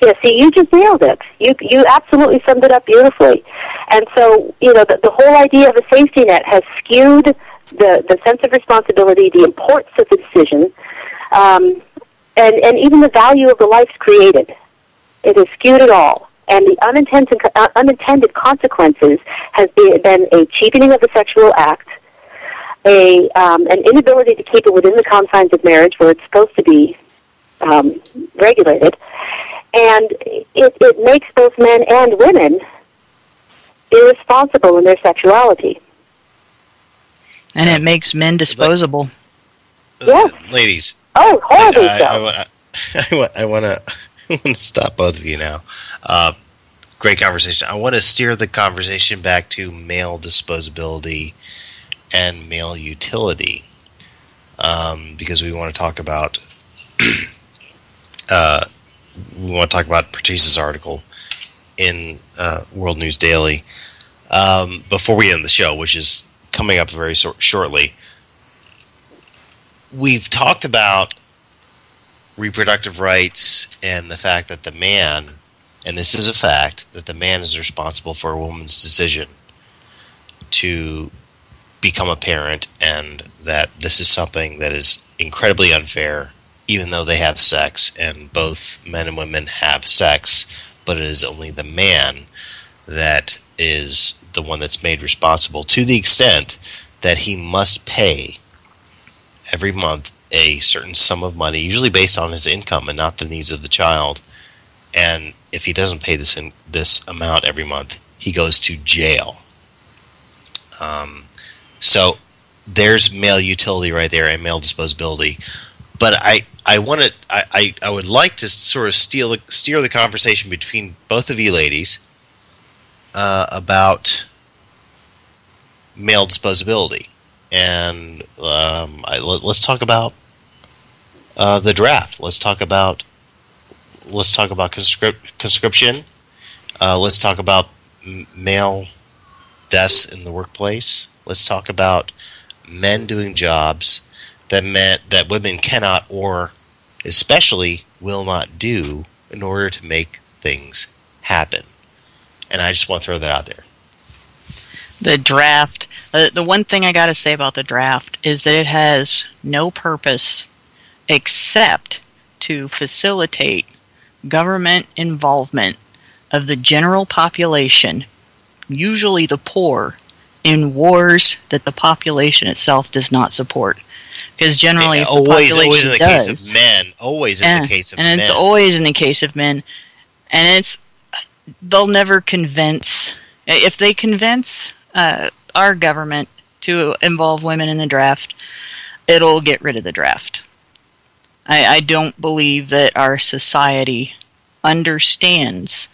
Yeah, see, you just nailed it. You absolutely summed it up beautifully. And so, the whole idea of a safety net has skewed the sense of responsibility, the importance of the decision, and even the value of the lives created. It has skewed it all. And the unintended consequences has been a cheapening of the sexual act, an inability to keep it within the confines of marriage where it's supposed to be regulated, and it makes both men and women irresponsible in their sexuality. And it makes men disposable. Yes. Ladies. Oh, horribly so. I want to stop both of you now. Great conversation. I want to steer the conversation back to male disposability and male utility, because we want to talk about Patrice's article in World News Daily before we end the show, which is coming up very shortly. We've talked about reproductive rights and the fact that the man, and this is a fact, that the man is responsible for a woman's decision to become a parent, and that this is something that is incredibly unfair, even though they have sex, and both men and women have sex, but it is only the man that is the one that's made responsible, to the extent that he must pay every month a certain sum of money, usually based on his income and not the needs of the child. And if he doesn't pay this amount every month, he goes to jail. So there's male utility right there and male disposability. But I would like to sort of steer the conversation between both of you ladies about male disposability, and let's talk about the draft. Let's talk about conscription. Let's talk about male deaths in the workplace. Let's talk about men doing jobs that women cannot, or especially will not, do in order to make things happen. And I just want to throw that out there. The draft, the one thing I got to say about the draft is that it has no purpose except to facilitate government involvement of the general population, usually the poor, in wars that the population itself does not support. Because generally, always in the case of men. Always in the case of men. And it's always in the case of men. And they'll never convince. If they convince our government to involve women in the draft, it'll get rid of the draft. I don't believe that our society understands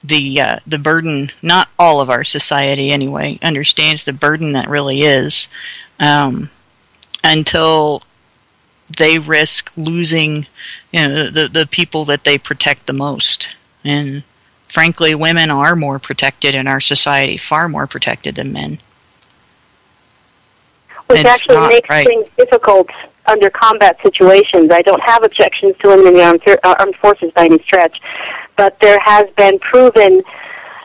the burden. Not all of our society, anyway, understands the burden that really is. Until they risk losing, the people that they protect the most. And frankly, women are more protected in our society, far more protected than men. Which actually makes things difficult under combat situations. I don't have objections to women in the armed forces by any stretch, but there has been proven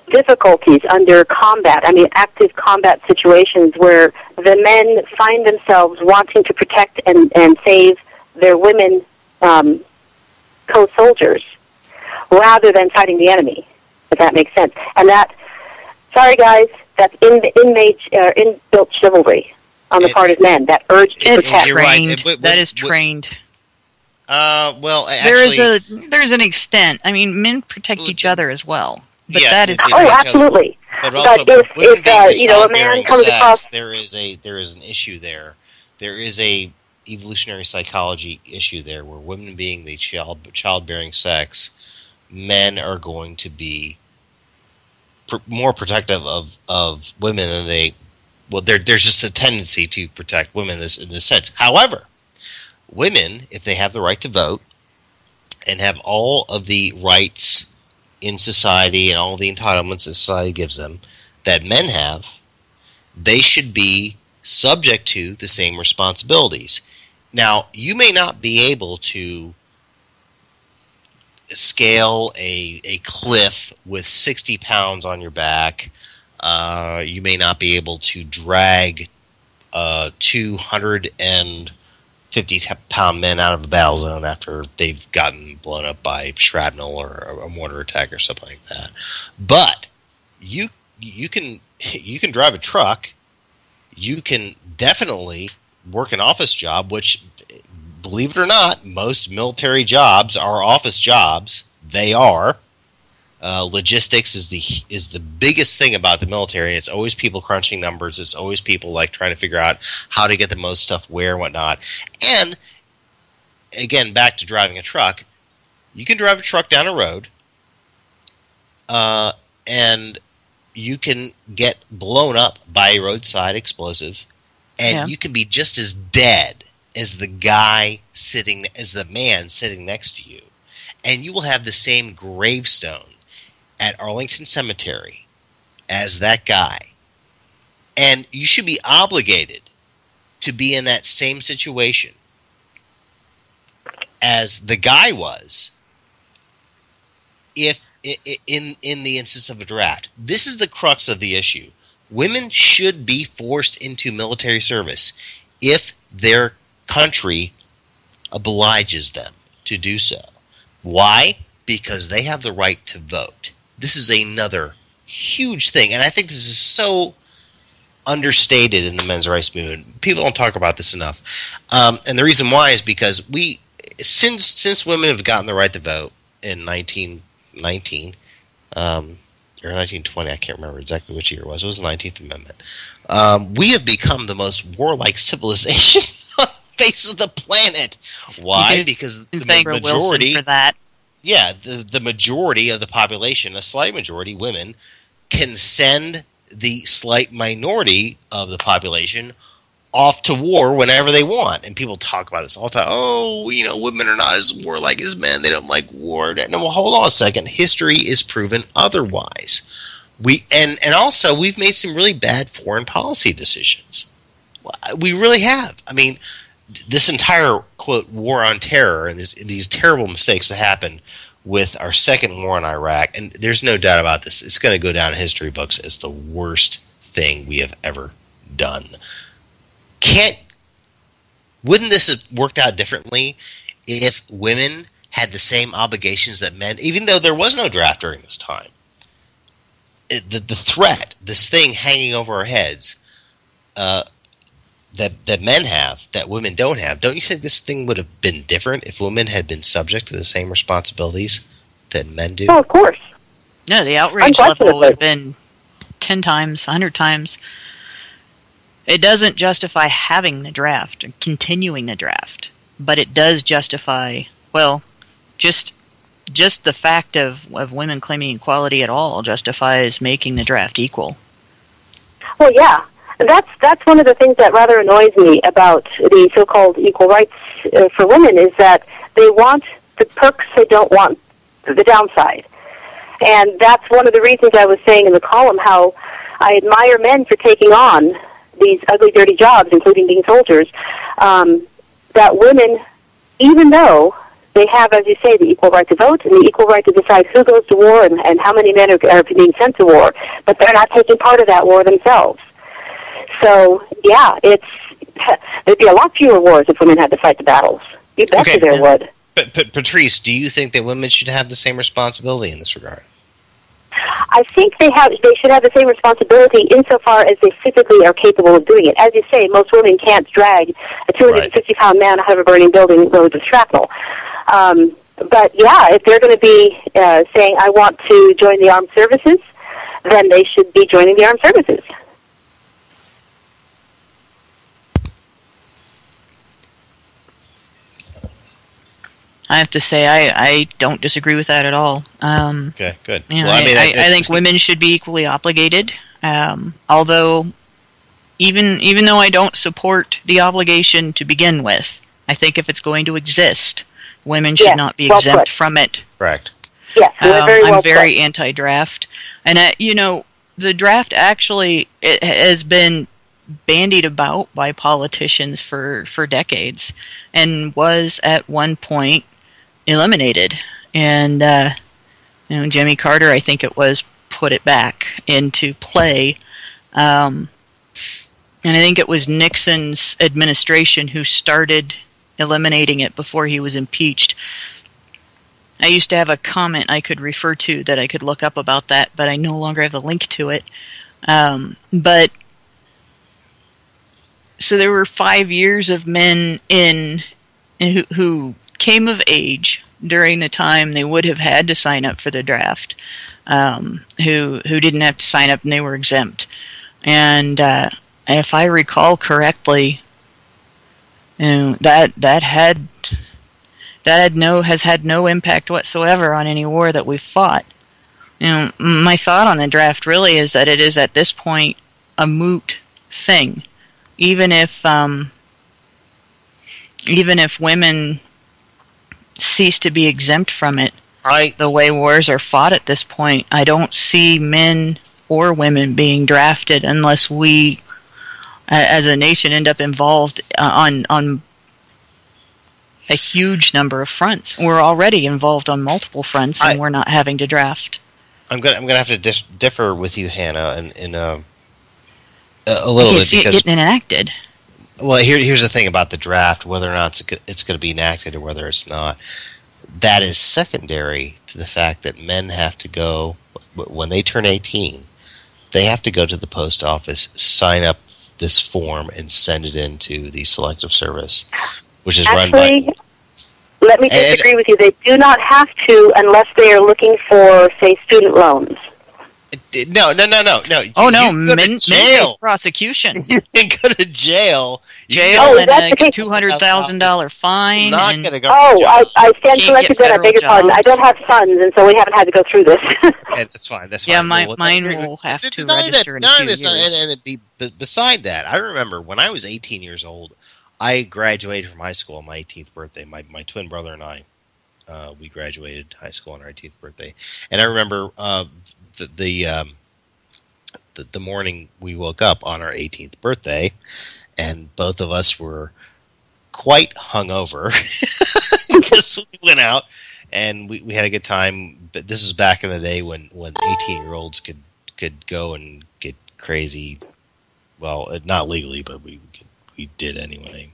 difficulties under combat, active combat situations where the men find themselves wanting to protect and save their women co-soldiers rather than fighting the enemy, if that makes sense. And that's inbuilt chivalry on the part of men, that urge to protect. Trained. That is trained. Well, actually, there's an extent. Men protect each other as well. But yeah, that is absolutely. But also, if a man comes across, there is an issue there. There is a evolutionary psychology issue there, where women being the childbearing sex, men are going to be more protective of women than they. Well, there's just a tendency to protect women in this sense. However, women, if they have the right to vote and have all of the rights in society and all the entitlements that society gives them that men have, they should be subject to the same responsibilities. Now, you may not be able to scale a cliff with 60 pounds on your back. You may not be able to drag 200 and 50-pound men out of the battle zone after they've gotten blown up by shrapnel or a mortar attack or something like that. But you can drive a truck. You can definitely work an office job, which, believe it or not, most military jobs are office jobs. They are. Logistics is the biggest thing about the military, and it's always people crunching numbers. It's always people like trying to figure out how to get the most stuff where and whatnot. And again, back to driving a truck, you can drive a truck down a road, and you can get blown up by a roadside explosive, and you can be just as dead as the man sitting next to you, and you will have the same gravestone at Arlington Cemetery as that guy. And you should be obligated to be in that same situation as the guy was if in the instance of a draft. This is the crux of the issue. Women should be forced into military service if their country obliges them to do so. Why? Because they have the right to vote. This is another huge thing, and I think this is so understated in the men's rights movement. People don't talk about this enough, and the reason why is because since women have gotten the right to vote in 1919 or 1920, I can't remember exactly which year it was. It was the 19th Amendment. We have become the most warlike civilization on the face of the planet. Why? Because the majority for that. Yeah, the majority of the population, a slight majority, women, can send the slight minority of the population off to war whenever they want. And people talk about this all the time. Oh, women are not as warlike as men. They don't like war. No, well, hold on a second. History is proven otherwise. And also, we've made some really bad foreign policy decisions. We really have. I mean, this entire, quote, war on terror and these terrible mistakes that happened with our second war in Iraq, and there's no doubt about this, it's going to go down in history books as the worst thing we have ever done. Wouldn't this have worked out differently if women had the same obligations that men, even though there was no draft during this time? The threat, this thing hanging over our heads, that men have, that women don't have, don't you think this thing would have been different if women had been subject to the same responsibilities that men do? Oh, of course. No, the outrage level would have been 10 times, 100 times. It doesn't justify having the draft and continuing the draft, but it does justify, well, just the fact of women claiming equality at all justifies making the draft equal. Well, yeah. That's one of the things that rather annoys me about the so-called equal rights for women is that they want the perks, they don't want the downside. And that's one of the reasons I was saying in the column how I admire men for taking on these ugly, dirty jobs, including being soldiers, that women, even though they have, as you say, the equal right to vote and the equal right to decide who goes to war and how many men are being sent to war, but they're not taking part of that war themselves. So, yeah, there'd be a lot fewer wars if women had to fight the battles. You betcha there would. But Patrice, do you think that women should have the same responsibility in this regard? I think they should have the same responsibility insofar as they physically are capable of doing it. As you say, most women can't drag a 250-pound man out of a burning building loaded with shrapnel. But, yeah, if they're going to be saying, I want to join the armed services, then they should be joining the armed services. I have to say, I don't disagree with that at all. Okay, good. Well, I think women should be equally obligated. Although, even though I don't support the obligation to begin with, I think if it's going to exist, women should not be exempt from it. Correct. Yes, I'm very anti-draft, and the draft actually it has been bandied about by politicians for decades, and was at one point eliminated. And Jimmy Carter, I think it was, put it back into play. And I think it was Nixon's administration who started eliminating it before he was impeached. I used to have a comment I could refer to that I could look up about that, but I no longer have a link to it. But so there were 5 years of men who came of age during the time they would have had to sign up for the draft, who didn't have to sign up and they were exempt. And if I recall correctly, that has had no impact whatsoever on any war that we've fought. My thought on the draft really is that it is at this point a moot thing. Even if women cease to be exempt from it, the way wars are fought at this point, I don't see men or women being drafted unless we, as a nation, end up involved on a huge number of fronts. We're already involved on multiple fronts, and we're not having to draft. I'm gonna have to differ with you, Hannah, in a little bit, because it getting enacted. Well, here's the thing about the draft: whether or not it's going to be enacted or whether it's not, that is secondary to the fact that men have to go when they turn 18. They have to go to the post office, sign up this form, and send it into the Selective Service, which is run by. Let me disagree with you. They do not have to unless they are looking for, say, student loans. No. Oh, no, men face prosecution. You can go to jail. And a $200,000 fine. I'm not going to go I stand corrected then. I beg your pardon. I don't have sons, and so we haven't had to go through this. That's fine. Yeah, mine will have to register in a few years. And beside that, I remember when I was 18 years old, I graduated from high school on my 18th birthday. My twin brother and I, we graduated high school on our 18th birthday. And I remember the morning we woke up on our 18th birthday, and both of us were quite hungover because we went out and we had a good time. But this is back in the day when 18-year-olds could go and get crazy. Well, not legally, but we did anyway.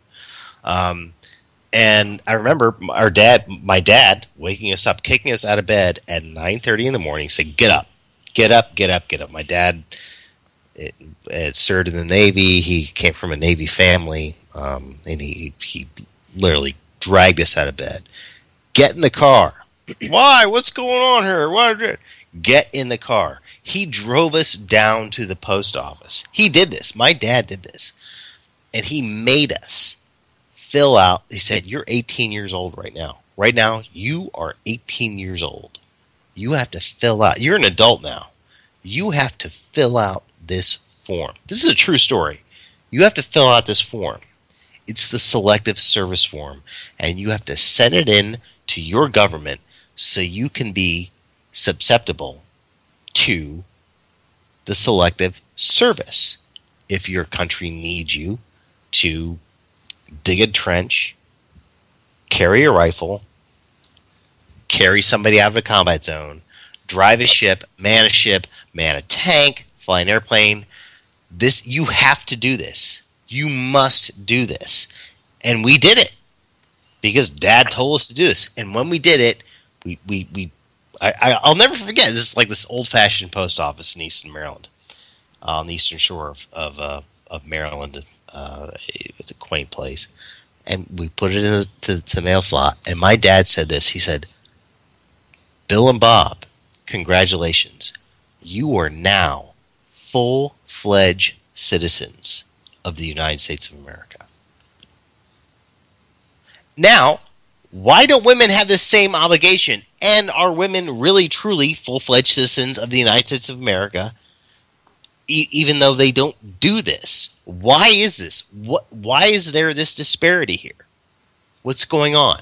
And I remember my dad waking us up, kicking us out of bed at 9:30 in the morning, saying, "Get up, get up, get up, get up." My dad served in the Navy. He came from a Navy family, and he literally dragged us out of bed. Get in the car. Why? What's going on here? What? Get in the car. He drove us down to the post office. He did this. My dad did this. And he made us fill out. He said, "You're 18 years old right now. Right now, you are 18 years old. You have to fill out. You're an adult now. You have to fill out this form." This is a true story. You have to fill out this form. It's the Selective Service form, and you have to send it in to your government so you can be susceptible to the Selective Service. If your country needs you to dig a trench, carry a rifle, carry somebody out of a combat zone, drive a ship, man a tank, fly an airplane. You have to do this. You must do this. And we did it because Dad told us to do this. And when we did it, I'll never forget. This is like this old-fashioned post office in Easton, Maryland, on the eastern shore of Maryland. It's a quaint place. And we put it into the mail slot. And my dad said this. He said, "Bill and Bob, congratulations. You are now full-fledged citizens of the United States of America." Now, why don't women have the same obligation? And are women really, truly full-fledged citizens of the United States of America, even though they don't do this? Why is this? Why is there this disparity here? What's going on?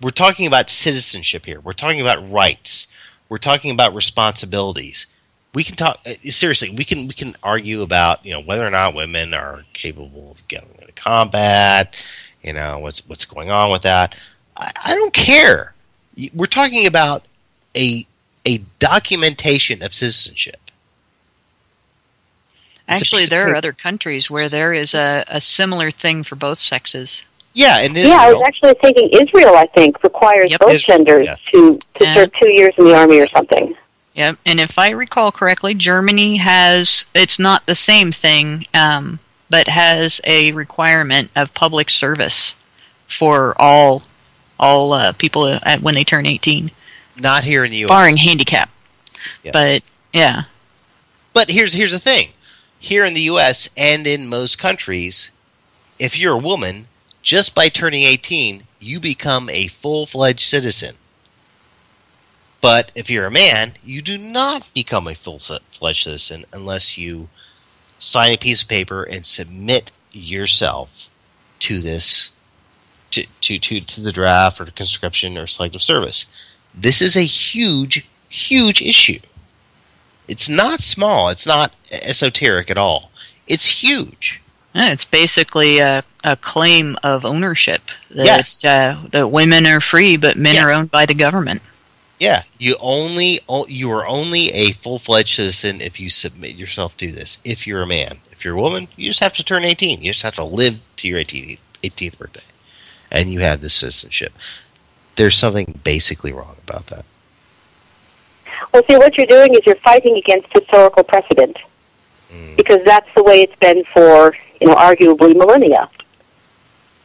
We're talking about citizenship here. We're talking about rights. We're talking about responsibilities. We can talk seriously. We can argue about whether or not women are capable of getting into combat. What's going on with that. I don't care. We're talking about a documentation of citizenship. Actually, there are other countries where there is a similar thing for both sexes. Yeah, in Israel. Yeah, I was actually thinking Israel, I think, requires both genders to serve 2 years in the army or something. Yep, and if I recall correctly, Germany has, it's not the same thing, but has a requirement of public service for all people when they turn 18. Not here in the U.S. Barring handicap. Yeah. But, yeah. But here's the thing. Here in the U.S. and in most countries, if you're a woman, just by turning 18, you become a full-fledged citizen. But if you're a man, you do not become a full-fledged citizen unless you sign a piece of paper and submit yourself to this, to the draft or to conscription or selective service. This is a huge, huge issue. It's not small. It's not esoteric at all. It's huge. Yeah, it's basically a claim of ownership. That, yes. That women are free, but men are owned by the government. Yeah, you are only a full-fledged citizen if you submit yourself to this. If you're a man, if you're a woman, you just have to turn 18. You just have to live to your 18th birthday, and you have this citizenship. There's something basically wrong about that. Well, see, what you're doing is you're fighting against historical precedent, because that's the way it's been for, arguably millennia.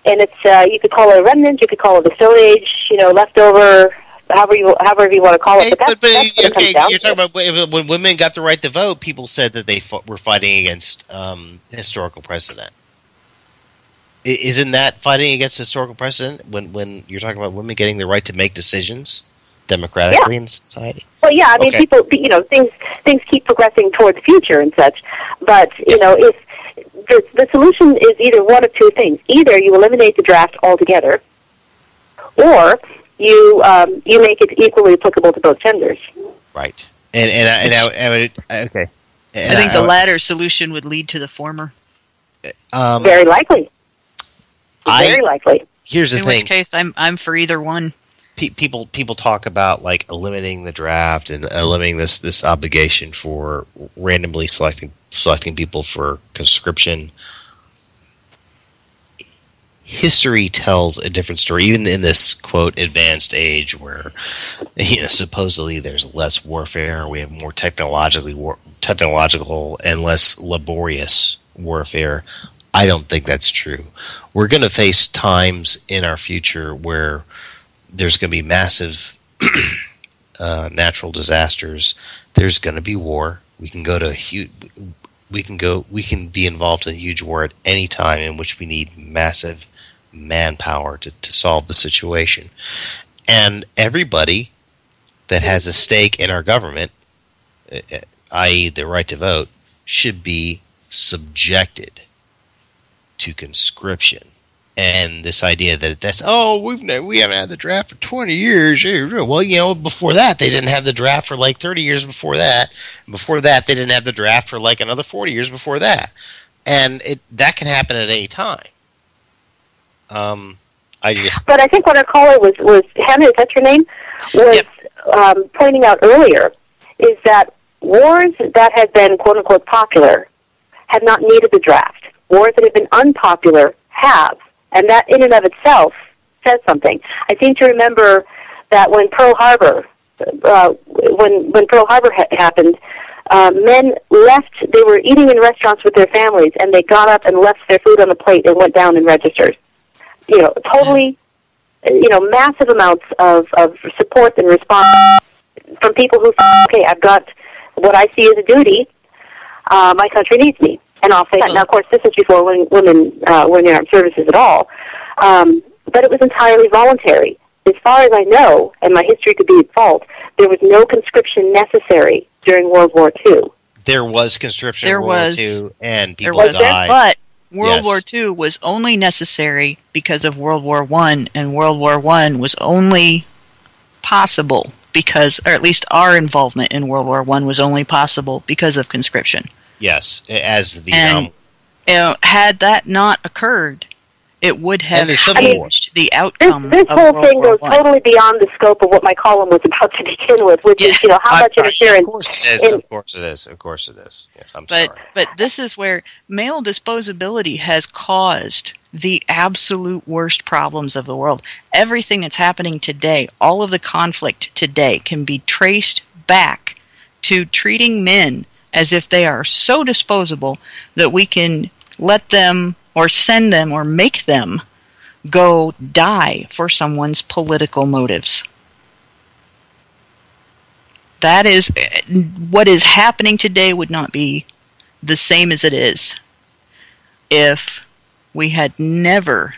And it's you could call it a remnant, you could call it the Stone Age, leftover. However you want to call it, but that's what it comes down you're talking about when women got the right to vote. People said that they were fighting against historical precedent. Isn't that fighting against historical precedent when you're talking about women getting the right to make decisions democratically in society? Well, yeah, I mean, people, things keep progressing toward the future and such, but if the solution is either one of two things: either you eliminate the draft altogether, or you make it equally applicable to both genders. Right. And I would okay. And I think the latter solution would lead to the former. Very likely. Very likely. Here's the thing. In which case, I'm for either one. People talk about like eliminating the draft and eliminating this obligation for randomly selecting people for conscription. History tells a different story, even in this, quote, advanced age where, supposedly there's less warfare, we have more technological and less laborious warfare. I don't think that's true. We're going to face times in our future where there's going to be massive natural disasters. There's going to be war. We can be involved in a huge war at any time in which we need massive manpower to solve the situation. And everybody that has a stake in our government, i.e. the right to vote, should be subjected to conscription. And this idea that we haven't had the draft for 20 years. Well, before that, they didn't have the draft for like 30 years before that. Before that, they didn't have the draft for like another 40 years before that. And that can happen at any time. But I think what our caller was Hannah, is that your name? Was pointing out earlier is that wars that had been quote unquote popular had not needed the draft. Wars that have been unpopular have, and that in and of itself says something. I seem to remember that when Pearl Harbor, happened, men left. They were eating in restaurants with their families, and they got up and left their food on the plate and went down and registered. Totally, massive amounts of support and response from people who thought, okay, I've got what I see as a duty. My country needs me, and I'll say that. Now, of course, this is before women were in the armed services at all, but it was entirely voluntary. As far as I know, and my history could be at fault, there was no conscription necessary during World War II. There was conscription in World War II, and people died. But World War II was only necessary because of World War I, and World War I was only possible because, or at least our involvement in World War I was only possible because of conscription. Yes, as the had that not occurred, it would have And the Civil War. changed the outcome This of whole World thing War goes I. totally beyond the scope of what my column was about to begin with, which is, how much interference. Of course it is. in- Of course it is. Of course it is. Yes, I'm But sorry. but this is where male disposability has caused the absolute worst problems of the world. Everything that's happening today, all of the conflict today, can be traced back to treating men as if they are so disposable that we can let them or send them or make them go die for someone's political motives. That is what is happening today would not be the same as it is if we had never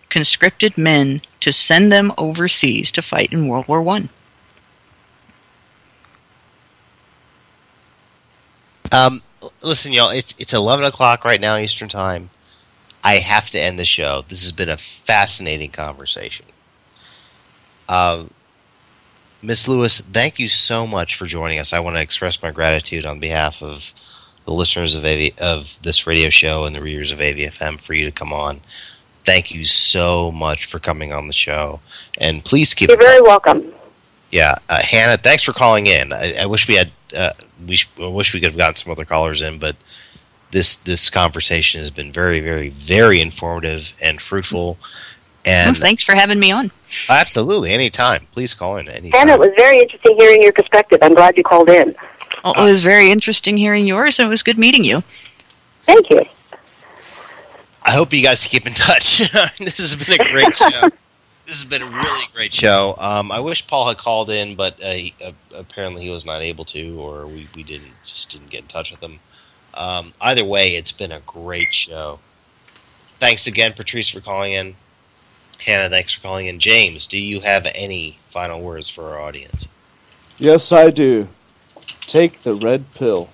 conscripted men to send them overseas to fight in World War I. Listen, y'all, it's 11 o'clock right now Eastern Time. I have to end the show. This has been a fascinating conversation. Miss Lewis, thank you so much for joining us. I want to express my gratitude on behalf of the listeners of this radio show and the readers of AVFM for you to come on. Thank you so much for coming on the show. And please keep... You're very welcome. Yeah, Hannah, thanks for calling in. I wish we had... I wish we could have gotten some other callers in, but this conversation has been very, very, very informative and fruitful. And thanks for having me on. Absolutely, anytime. Please call in anytime. And it was very interesting hearing your perspective. I'm glad you called in. Well, it was very interesting hearing yours, and it was good meeting you. Thank you. I hope you guys keep in touch. This has been a great show. This has been a really great show. I wish Paul had called in, but apparently he was not able to, or we didn't get in touch with him. Either way, it's been a great show. Thanks again, Patrice, for calling in. Hannah, thanks for calling in. James, do you have any final words for our audience? Yes, I do. Take the red pill.